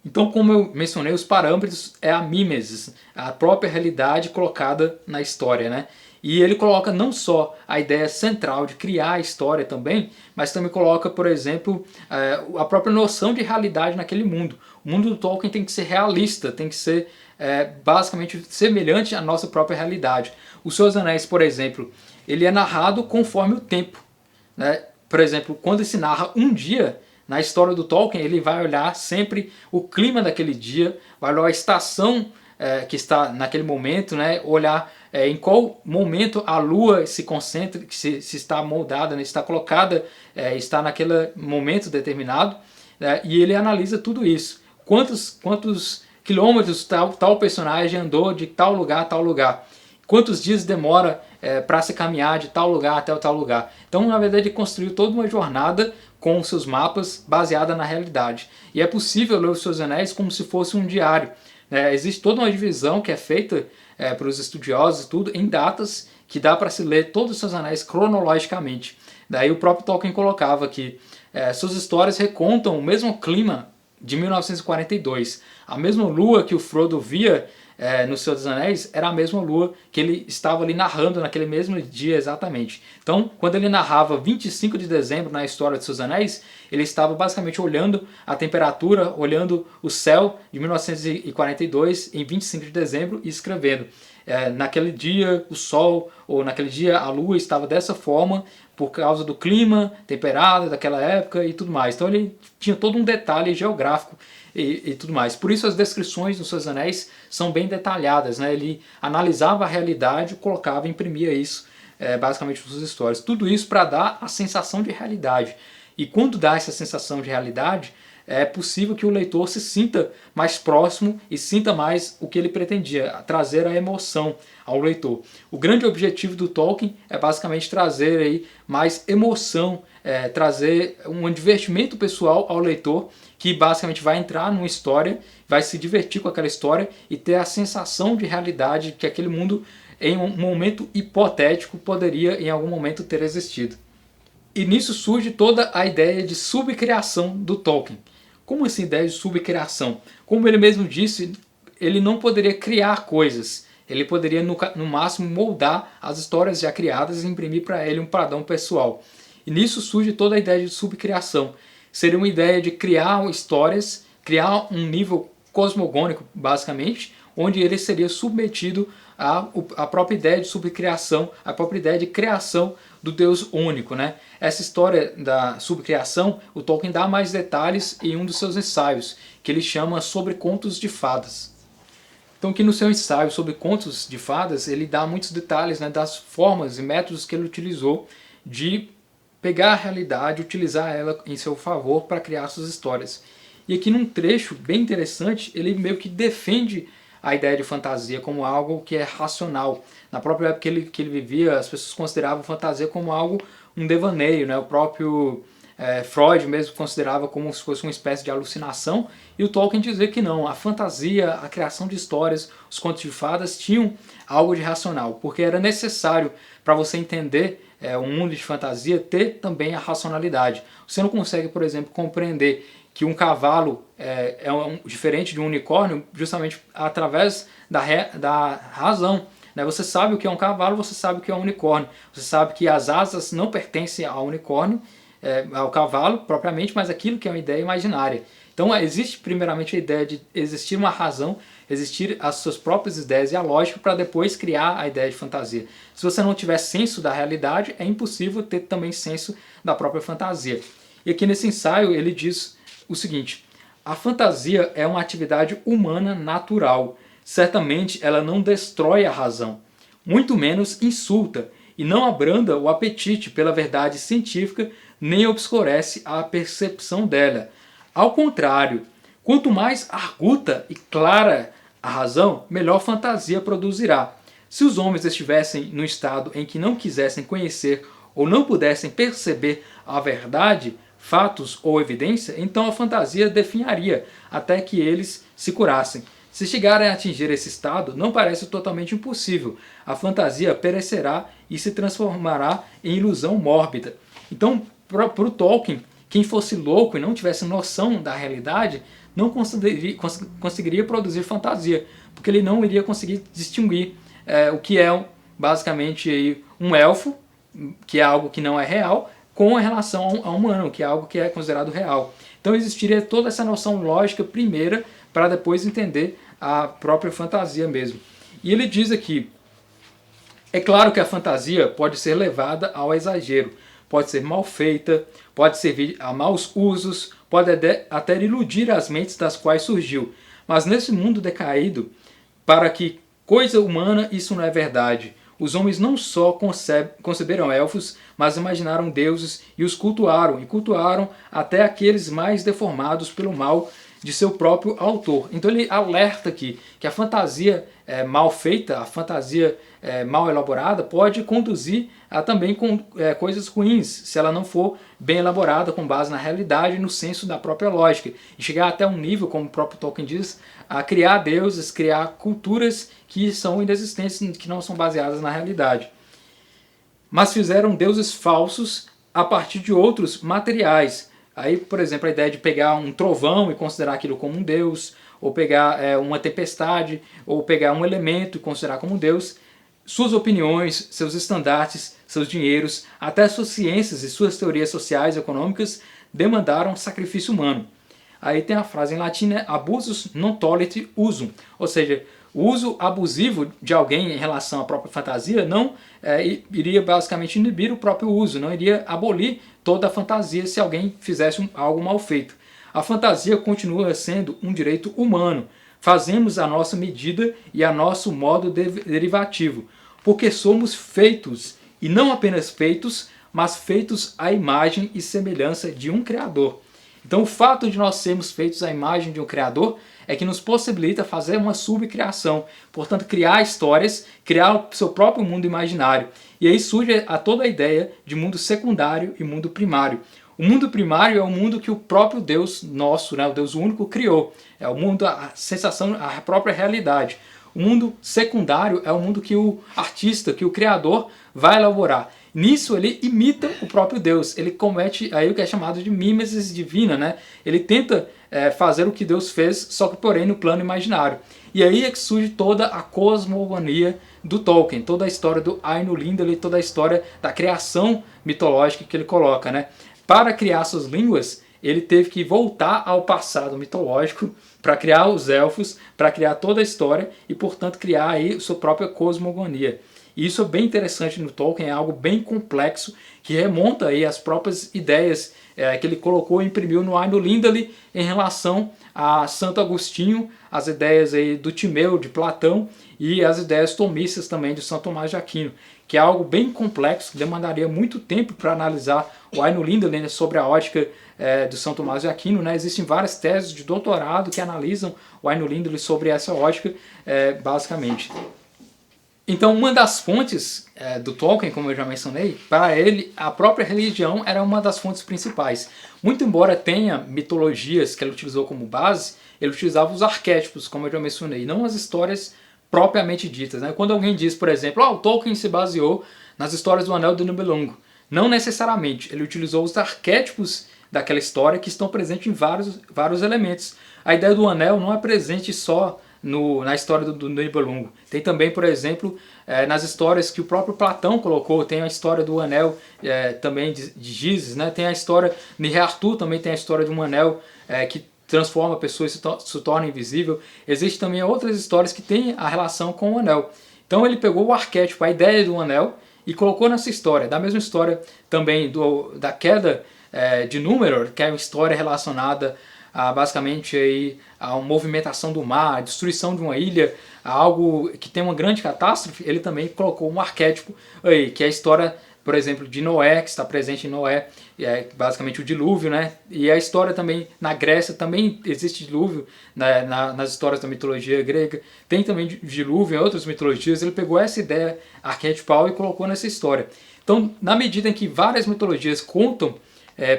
Então, como eu mencionei, os parâmetros é a mimesis, a própria realidade colocada na história, né? E ele coloca não só a ideia central de criar a história também, mas também coloca, por exemplo, a própria noção de realidade naquele mundo. O mundo do Tolkien tem que ser realista, tem que ser basicamente semelhante à nossa própria realidade. Os Seus Anéis, por exemplo, ele é narrado conforme o tempo, né? Por exemplo, quando se narra um dia, na história do Tolkien, ele vai olhar sempre o clima daquele dia, vai olhar a estação que está naquele momento, né? Olhar em qual momento a lua se concentra, se está moldada, né? Está colocada, está naquele momento determinado, e ele analisa tudo isso. quantos quilômetros tal personagem andou de tal lugar a tal lugar, quantos dias demora para se caminhar de tal lugar até tal lugar. Então, na verdade, ele construiu toda uma jornada com seus mapas baseada na realidade. E é possível ler os Seus Anéis como se fosse um diário. Existe toda uma divisão que é feita para os estudiosos e tudo, em datas que dá para se ler todos os Seus Anéis cronologicamente. Daí o próprio Tolkien colocava que suas histórias recontam o mesmo clima de 1942. A mesma lua que o Frodo via no Senhor dos Anéis era a mesma lua que ele estava ali narrando naquele mesmo dia exatamente. Então, quando ele narrava 25 de dezembro na história de Seus Anéis, ele estava basicamente olhando a temperatura, olhando o céu de 1942 em 25 de dezembro e escrevendo. Naquele dia o sol, ou naquele dia a lua estava dessa forma por causa do clima temperado daquela época e tudo mais. Então ele tinha todo um detalhe geográfico e tudo mais. Por isso as descrições dos Seus Anéis são bem detalhadas, né? Ele analisava a realidade, colocava, imprimia isso basicamente nas suas histórias. Tudo isso para dar a sensação de realidade. E quando dá essa sensação de realidade, é possível que o leitor se sinta mais próximo e sinta mais o que ele pretendia, trazer a emoção ao leitor. O grande objetivo do Tolkien é basicamente trazer aí mais emoção, trazer um divertimento pessoal ao leitor, que basicamente vai entrar numa história, vai se divertir com aquela história e ter a sensação de realidade que aquele mundo, em um momento hipotético, poderia em algum momento ter existido. E nisso surge toda a ideia de subcriação do Tolkien. Como assim ideia de subcriação? Como ele mesmo disse, ele não poderia criar coisas. Ele poderia, no máximo, moldar as histórias já criadas e imprimir para ele um padrão pessoal. E nisso surge toda a ideia de subcriação. Seria uma ideia de criar histórias, criar um nível cosmogônico, basicamente, onde ele seria submetido à própria ideia de subcriação, à própria ideia de criação do Deus único, né? Essa história da subcriação, o Tolkien dá mais detalhes em um dos seus ensaios, que ele chama Sobre Contos de Fadas. Então, aqui no seu ensaio sobre contos de fadas, ele dá muitos detalhes, né, das formas e métodos que ele utilizou de pegar a realidade, utilizar ela em seu favor para criar suas histórias. E aqui num trecho bem interessante, ele meio que defende a ideia de fantasia como algo que é racional. Na própria época que ele vivia, as pessoas consideravam fantasia como algo, um devaneio, né? O próprio Freud mesmo considerava como se fosse uma espécie de alucinação, e o Tolkien dizia que não, a fantasia, a criação de histórias, os contos de fadas tinham algo de racional, porque era necessário para você entender um mundo de fantasia ter também a racionalidade. Você não consegue, por exemplo, compreender que um cavalo diferente de um unicórnio justamente através da razão. Né? Você sabe o que é um cavalo, você sabe o que é um unicórnio. Você sabe que as asas não pertencem ao unicórnio, ao cavalo propriamente, mas aquilo que é uma ideia imaginária. Então existe primeiramente a ideia de existir uma razão, existir as suas próprias ideias e a lógica para depois criar a ideia de fantasia. Se você não tiver senso da realidade, é impossível ter também senso da própria fantasia. E aqui nesse ensaio ele diz o seguinte: a fantasia é uma atividade humana natural. Certamente ela não destrói a razão, muito menos insulta, e não abranda o apetite pela verdade científica, nem obscurece a percepção dela. Ao contrário, quanto mais arguta e clara a razão, melhor fantasia produzirá. Se os homens estivessem no estado em que não quisessem conhecer ou não pudessem perceber a verdade, fatos ou evidência, então a fantasia definharia até que eles se curassem. Se chegarem a atingir esse estado, não parece totalmente impossível. A fantasia perecerá e se transformará em ilusão mórbida. Então, para o Tolkien, quem fosse louco e não tivesse noção da realidade, não conseguiria produzir fantasia, porque ele não iria conseguir distinguir o que é basicamente um elfo, que é algo que não é real, com relação a um humano, que é algo que é considerado real. Então existiria toda essa noção lógica primeira, para depois entender a própria fantasia mesmo. E ele diz aqui: é claro que a fantasia pode ser levada ao exagero, pode ser mal feita, pode servir a maus usos, pode até iludir as mentes das quais surgiu. Mas nesse mundo decaído, para que coisa humana isso não é verdade. Os homens não só conceberam elfos, mas imaginaram deuses e os cultuaram, e cultuaram até aqueles mais deformados pelo mal de seu próprio autor. Então ele alerta aqui que a fantasia mal feita, a fantasia mal elaborada pode conduzir a também com coisas ruins, se ela não for bem elaborada com base na realidade e no senso da própria lógica. E chegar até um nível, como o próprio Tolkien diz, a criar deuses, criar culturas que são inexistentes, que não são baseadas na realidade. Mas fizeram deuses falsos a partir de outros materiais. Aí, por exemplo, a ideia de pegar um trovão e considerar aquilo como um deus, ou pegar uma tempestade, ou pegar um elemento e considerar como um deus. Suas opiniões, seus estandartes, seus dinheiros, até suas ciências e suas teorias sociais e econômicas demandaram sacrifício humano. Aí tem a frase em latim, né? Abusus non tollit usum, ou seja, o uso abusivo de alguém em relação à própria fantasia não iria basicamente inibir o próprio uso, não iria abolir toda a fantasia se alguém fizesse algo mal feito. A fantasia continua sendo um direito humano. Fazemos a nossa medida e a nosso modo derivativo, porque somos feitos, e não apenas feitos, mas feitos à imagem e semelhança de um Criador. Então o fato de nós sermos feitos à imagem de um Criador é que nos possibilita fazer uma subcriação, portanto criar histórias, criar o seu próprio mundo imaginário. E aí surge toda a ideia de mundo secundário e mundo primário. O mundo primário é o mundo que o próprio Deus nosso, né, o Deus único, criou. É o mundo, a sensação, a própria realidade. O mundo secundário é o mundo que o artista, que o criador vai elaborar. Nisso ele imita o próprio Deus, ele comete aí o que é chamado de mimesis divina, né? Ele tenta fazer o que Deus fez, só que porém no plano imaginário. E aí é que surge toda a cosmogonia do Tolkien, toda a história do Ainulindale, toda a história da criação mitológica que ele coloca, né? Para criar suas línguas, ele teve que voltar ao passado mitológico para criar os elfos, para criar toda a história e, portanto, criar aí sua própria cosmogonia. E isso é bem interessante no Tolkien, é algo bem complexo, que remonta aí às próprias ideias que ele colocou e imprimiu no Ainulindale em relação a Santo Agostinho, as ideias aí do Timeu, de Platão, e as ideias tomistas também de São Tomás de Aquino, que é algo bem complexo, que demandaria muito tempo para analisar o Ainulindale, né, sobre a ótica do São Tomás de Aquino, né? Existem várias teses de doutorado que analisam o Ainulindale sobre essa ótica, basicamente. Então, uma das fontes do Tolkien, como eu já mencionei, para ele, a própria religião era uma das fontes principais. Muito embora tenha mitologias que ele utilizou como base, ele utilizava os arquétipos, como eu já mencionei, não as histórias propriamente ditas, né? Quando alguém diz, por exemplo, o Tolkien se baseou nas histórias do Anel do Nibelungo, não necessariamente, ele utilizou os arquétipos daquela história que estão presentes em vários elementos. A ideia do anel não é presente só na história do Nibelungo. Tem também, por exemplo, nas histórias que o próprio Platão colocou, tem a história do anel também de Gizes, né? Tem a história de Rei Arthur, também tem a história de um anel que transforma a pessoa e se torna invisível. Existem também outras histórias que têm a relação com o anel. Então ele pegou o arquétipo, a ideia do anel, e colocou nessa história. Da mesma história também da queda de Númenor, que é uma história relacionada basicamente aí, a uma movimentação do mar, a destruição de uma ilha, a algo que tem uma grande catástrofe. Ele também colocou um arquétipo aí, que é a história, por exemplo, de Noé, que está presente em Noé, basicamente o dilúvio, né? E a história também na Grécia, também existe dilúvio, né? Nas histórias da mitologia grega, tem também dilúvio em outras mitologias. Ele pegou essa ideia arquetipal e colocou nessa história. Então, na medida em que várias mitologias contam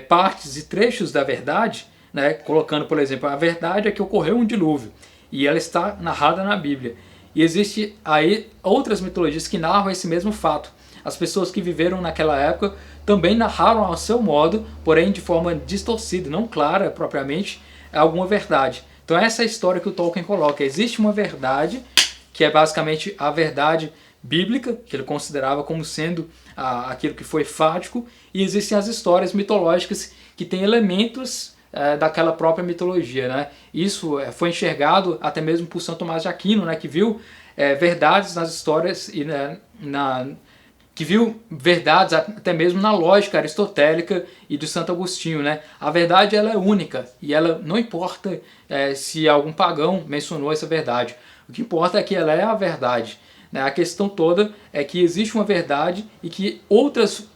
partes e trechos da verdade, né? Colocando, por exemplo, a verdade é que ocorreu um dilúvio, e ela está narrada na Bíblia. E existe aí outras mitologias que narram esse mesmo fato. As pessoas que viveram naquela época também narraram ao seu modo, porém de forma distorcida, não clara propriamente, alguma verdade. Então essa é a história que o Tolkien coloca. Existe uma verdade, que é basicamente a verdade bíblica, que ele considerava como sendo aquilo que foi fático, e existem as histórias mitológicas que têm elementos daquela própria mitologia, né? Isso foi enxergado até mesmo por São Tomás de Aquino, né, que viu verdades nas histórias e que viu verdades até mesmo na lógica aristotélica e de Santo Agostinho, né? A verdade ela é única e ela não importa se algum pagão mencionou essa verdade. O que importa é que ela é a verdade, né? A questão toda é que existe uma verdade e que outras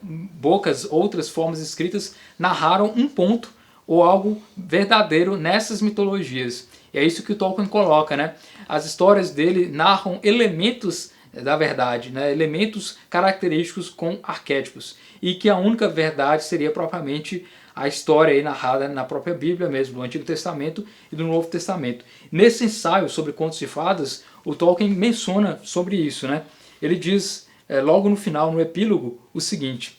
bocas, outras formas escritas narraram um ponto ou algo verdadeiro nessas mitologias. E é isso que o Tolkien coloca, né? As histórias dele narram elementos da verdade, né? Elementos característicos com arquétipos. E que a única verdade seria propriamente a história aí narrada na própria Bíblia mesmo, do Antigo Testamento e do Novo Testamento. Nesse ensaio sobre contos de fadas, o Tolkien menciona sobre isso, né? Ele diz, logo no final, no epílogo, o seguinte: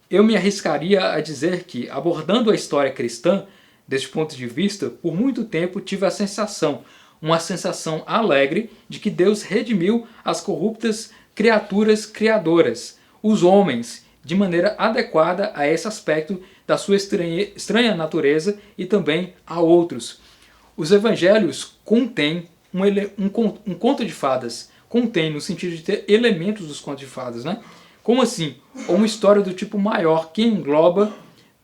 eu me arriscaria a dizer que, abordando a história cristã, deste ponto de vista, por muito tempo tive a sensação, uma sensação alegre, de que Deus redimiu as corruptas criaturas criadoras, os homens, de maneira adequada a esse aspecto da sua estranha natureza e também a outros. Os evangelhos contêm um conto de fadas, contém no sentido de ter elementos dos contos de fadas, né? Como assim? Ou uma história do tipo maior que engloba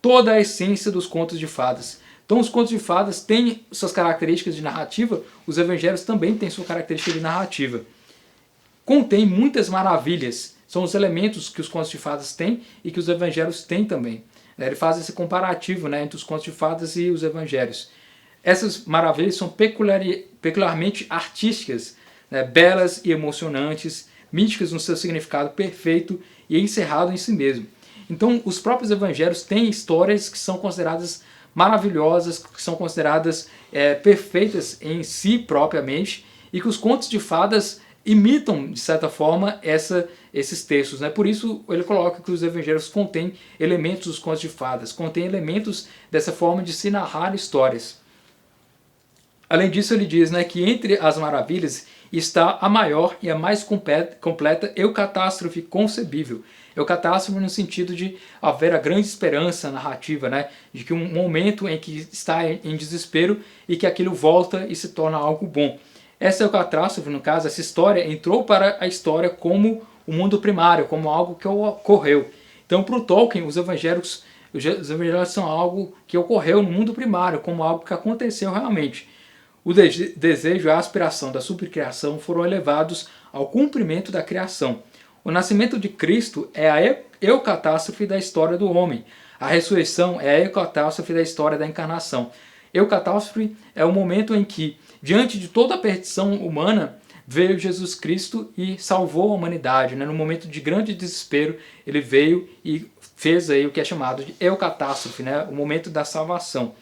toda a essência dos contos de fadas. Então os contos de fadas têm suas características de narrativa, os evangelhos também têm sua característica de narrativa. Contém muitas maravilhas, são os elementos que os contos de fadas têm e que os evangelhos têm também. Ele faz esse comparativo, né, entre os contos de fadas e os evangelhos. Essas maravilhas são peculiarmente artísticas, né, belas e emocionantes, místicas no seu significado perfeito e encerrado em si mesmo. Então os próprios evangelhos têm histórias que são consideradas maravilhosas, que são consideradas perfeitas em si propriamente, e que os contos de fadas imitam, de certa forma, esses textos, né? Por isso ele coloca que os evangelhos contêm elementos dos contos de fadas, contêm elementos dessa forma de se narrar histórias. Além disso, ele diz, né, que entre as maravilhas está a maior e a mais completa eucatástrofe concebível. Eucatástrofe no sentido de haver a grande esperança narrativa, né, de que um momento em que está em desespero e que aquilo volta e se torna algo bom. Essa eucatástrofe, no caso, essa história, entrou para a história como o mundo primário, como algo que ocorreu. Então, para o Tolkien, os evangelhos são algo que ocorreu no mundo primário, como algo que aconteceu realmente. O desejo e a aspiração da subcriação foram elevados ao cumprimento da criação. O nascimento de Cristo é a eucatástrofe da história do homem. A ressurreição é a eucatástrofe da história da encarnação. Eucatástrofe é o momento em que, diante de toda a perdição humana, veio Jesus Cristo e salvou a humanidade, né? No momento de grande desespero, ele veio e fez aí o que é chamado de eucatástrofe, né? O momento da salvação.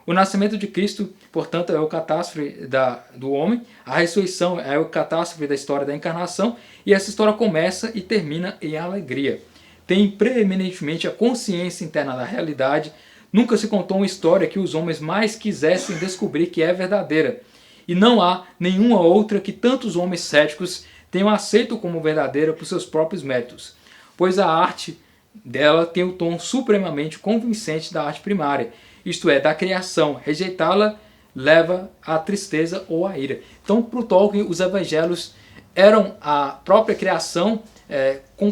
O nascimento de Cristo, portanto, é o catástrofe do homem, a ressurreição é o catástrofe da história da encarnação, e essa história começa e termina em alegria. Tem preeminentemente a consciência interna da realidade. Nunca se contou uma história que os homens mais quisessem descobrir que é verdadeira. E não há nenhuma outra que tantos homens céticos tenham aceito como verdadeira por seus próprios méritos, pois a arte dela tem o tom supremamente convincente da arte primária, isto é, da criação. Rejeitá-la leva à tristeza ou à ira. Então, para o Tolkien, os evangelhos eram a própria criação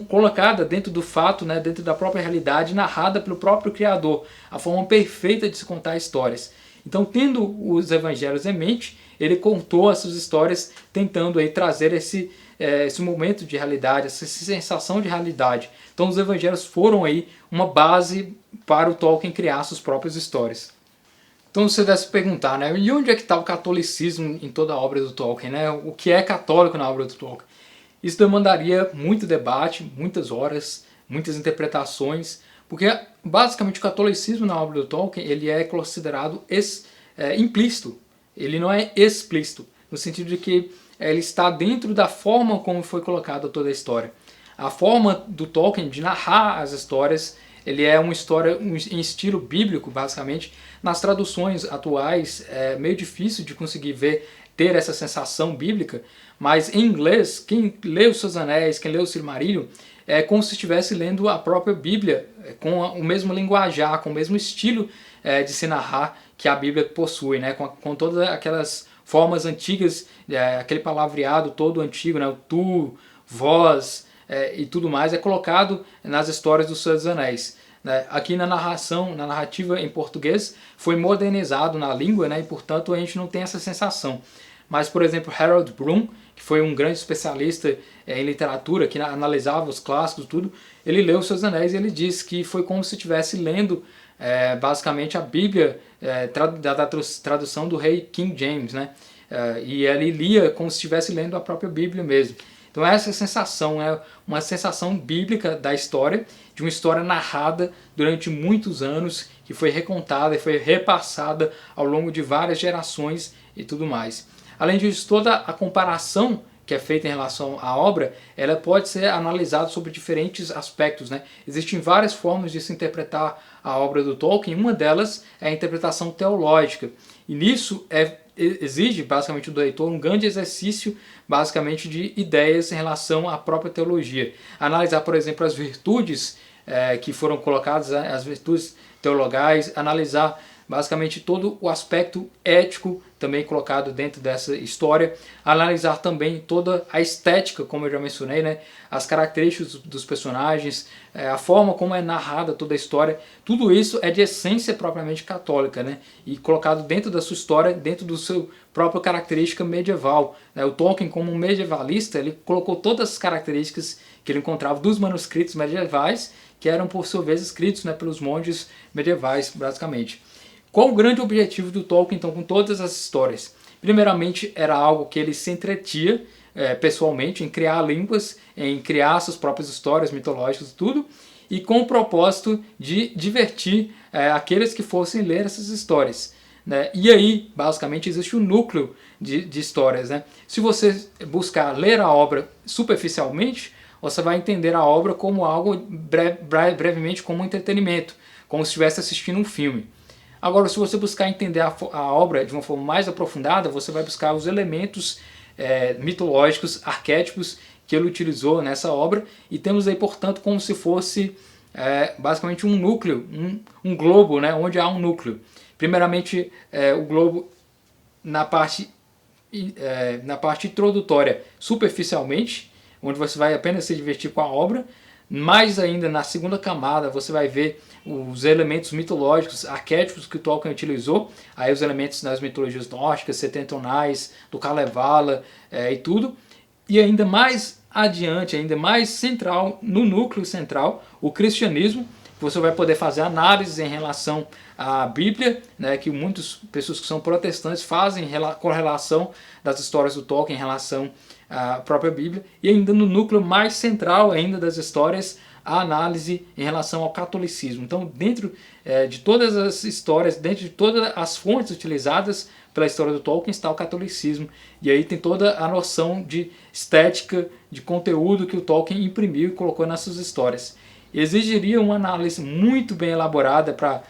colocada dentro do fato, né, dentro da própria realidade, narrada pelo próprio Criador, a forma perfeita de se contar histórias. Então, tendo os evangelhos em mente, ele contou essas histórias tentando aí trazer esse momento de realidade, essa sensação de realidade. Então os evangelhos foram aí uma base para o Tolkien criar suas próprias histórias. Então você deve se perguntar, né, e onde é que está o catolicismo em toda a obra do Tolkien, né? O que é católico na obra do Tolkien? Isso demandaria muito debate, muitas horas, muitas interpretações, porque basicamente o catolicismo na obra do Tolkien ele é considerado implícito, ele não é explícito, no sentido de que ele está dentro da forma como foi colocada toda a história. A forma do Tolkien de narrar as histórias, ele é uma história em estilo bíblico, basicamente. Nas traduções atuais é meio difícil de conseguir ter essa sensação bíblica, mas em inglês, quem lê os Seus Anéis, quem lê o Silmarillion, é como se estivesse lendo a própria Bíblia, com o mesmo linguajar, com o mesmo estilo de se narrar que a Bíblia possui, né? Com todas aquelas formas antigas, aquele palavreado todo antigo, né? O tu, vós e tudo mais, é colocado nas histórias dos Seus Anéis. Né? Aqui na narrativa em português, foi modernizado na língua, né? E portanto a gente não tem essa sensação. Mas, por exemplo, Harold Bloom, que foi um grande especialista em literatura, que analisava os clássicos e tudo, ele leu os Seus Anéis e ele disse que foi como se estivesse lendo basicamente a Bíblia da tradução do rei King James, né? E ele lia como se estivesse lendo a própria Bíblia mesmo. Então essa é a sensação, é uma sensação bíblica da história, de uma história narrada durante muitos anos, que foi recontada e foi repassada ao longo de várias gerações e tudo mais. Além disso, toda a comparação que é feita em relação à obra, ela pode ser analisada sobre diferentes aspectos, né? Existem várias formas de se interpretar a obra do Tolkien, uma delas é a interpretação teológica. E nisso exige basicamente do leitor um grande exercício basicamente de ideias em relação à própria teologia. Analisar, por exemplo, as virtudes que foram colocadas, as virtudes teologais, analisar basicamente todo o aspecto ético também colocado dentro dessa história, analisar também toda a estética, como eu já mencionei, né? As características dos personagens, a forma como é narrada toda a história, tudo isso é de essência propriamente católica, né? E colocado dentro da sua história, dentro do seu própria característica medieval. O Tolkien, como um medievalista, ele colocou todas as características que ele encontrava dos manuscritos medievais, que eram por sua vez escritos, né, pelos monges medievais, basicamente. Qual o grande objetivo do Tolkien, então, com todas as histórias? Primeiramente, era algo que ele se entretia pessoalmente em criar línguas, em criar suas próprias histórias mitológicas e tudo, e com o propósito de divertir aqueles que fossem ler essas histórias. Né? E aí, basicamente, existe um núcleo de histórias. Né? Se você buscar ler a obra superficialmente, você vai entender a obra como algo brevemente como um entretenimento, como se estivesse assistindo um filme. Agora, se você buscar entender a obra de uma forma mais aprofundada, você vai buscar os elementos mitológicos, arquétipos que ele utilizou nessa obra, e temos aí, portanto, como se fosse basicamente um núcleo, um globo, né, onde há um núcleo. Primeiramente, o globo na parte introdutória, superficialmente, onde você vai apenas se divertir com a obra. Mais ainda, na segunda camada, você vai ver os elementos mitológicos, arquétipos que o Tolkien utilizou, aí os elementos das mitologias nórdicas, setentonais, do Kalevala e tudo. E ainda mais adiante, ainda mais central, no núcleo central, o cristianismo. Você vai poder fazer análises em relação à Bíblia, né, que muitas pessoas que são protestantes fazem correlação das histórias do Tolkien em relação à própria Bíblia. E ainda no núcleo mais central ainda das histórias, a análise em relação ao catolicismo. Então, dentro de todas as histórias, dentro de todas as fontes utilizadas pela história do Tolkien está o catolicismo. E aí tem toda a noção de estética, de conteúdo que o Tolkien imprimiu e colocou nas suas histórias. Exigiria uma análise muito bem elaborada para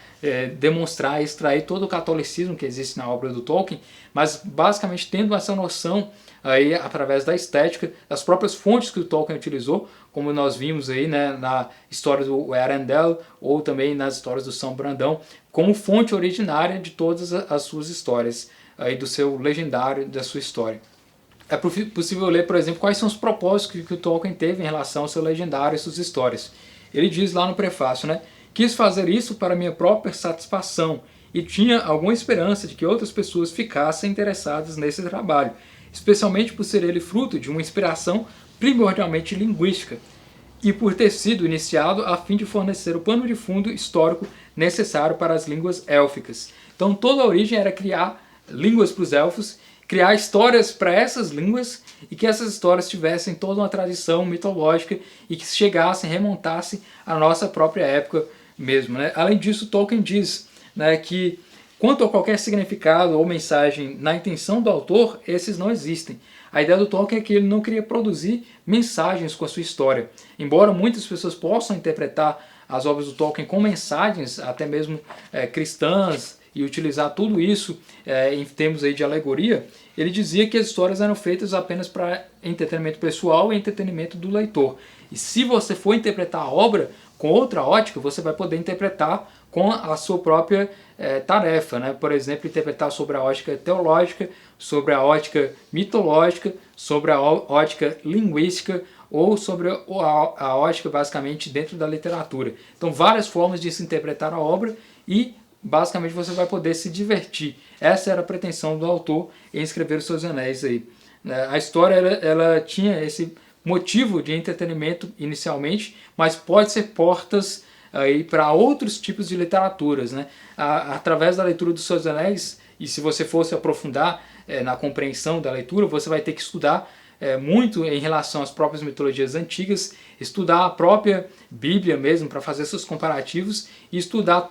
demonstrar e extrair todo o catolicismo que existe na obra do Tolkien, mas basicamente tendo essa noção aí através da estética, das próprias fontes que o Tolkien utilizou, como nós vimos aí, né, na história do Arendelle ou também nas histórias do São Brandão, como fonte originária de todas as suas histórias, aí do seu legendário, da sua história. É possível ler, por exemplo, quais são os propósitos que o Tolkien teve em relação ao seu legendário e suas histórias. Ele diz lá no prefácio, né? Quis fazer isso para minha própria satisfação e tinha alguma esperança de que outras pessoas ficassem interessadas nesse trabalho, especialmente por ser ele fruto de uma inspiração primordialmente linguística e por ter sido iniciado a fim de fornecer o pano de fundo histórico necessário para as línguas élficas. Então toda a origem era criar línguas para os elfos, criar histórias para essas línguas e que essas histórias tivessem toda uma tradição mitológica e que chegassem, remontassem à nossa própria época mesmo. Né? Além disso, Tolkien diz, né, que quanto a qualquer significado ou mensagem na intenção do autor, esses não existem. A ideia do Tolkien é que ele não queria produzir mensagens com a sua história. Embora muitas pessoas possam interpretar as obras do Tolkien com mensagens, até mesmo cristãs, e utilizar tudo isso em termos aí de alegoria, ele dizia que as histórias eram feitas apenas para entretenimento pessoal e entretenimento do leitor. E se você for interpretar a obra com outra ótica, você vai poder interpretar com a sua própria tarefa, né? Por exemplo, interpretar sobre a ótica teológica, sobre a ótica mitológica, sobre a ótica linguística ou sobre a ótica basicamente dentro da literatura. Então, várias formas de se interpretar a obra e basicamente você vai poder se divertir. Essa era a pretensão do autor em escrever os seus anéis aí. A história ela tinha esse motivo de entretenimento inicialmente, mas pode ser portas aí para outros tipos de literaturas, né? Através da leitura dos Seus Anéis, e se você fosse aprofundar na compreensão da leitura, você vai ter que estudar muito em relação às próprias mitologias antigas, estudar a própria Bíblia mesmo para fazer seus comparativos e estudar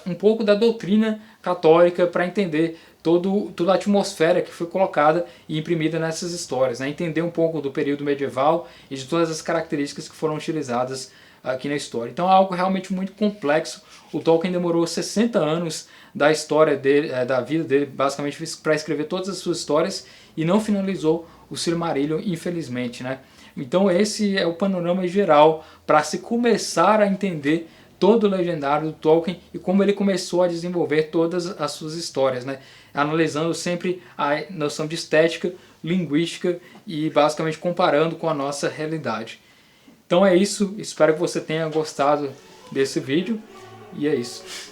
um pouco da doutrina católica para entender toda a atmosfera que foi colocada e imprimida nessas histórias, né? Entender um pouco do período medieval e de todas as características que foram utilizadas aqui na história. Então é algo realmente muito complexo. O Tolkien demorou 60 anos da história dele, da vida dele, basicamente para escrever todas as suas histórias e não finalizou o Silmarillion, infelizmente, né? Então esse é o panorama geral para se começar a entender todo o legendário do Tolkien e como ele começou a desenvolver todas as suas histórias, né? Analisando sempre a noção de estética, linguística e basicamente comparando com a nossa realidade. Então é isso, espero que você tenha gostado desse vídeo e é isso.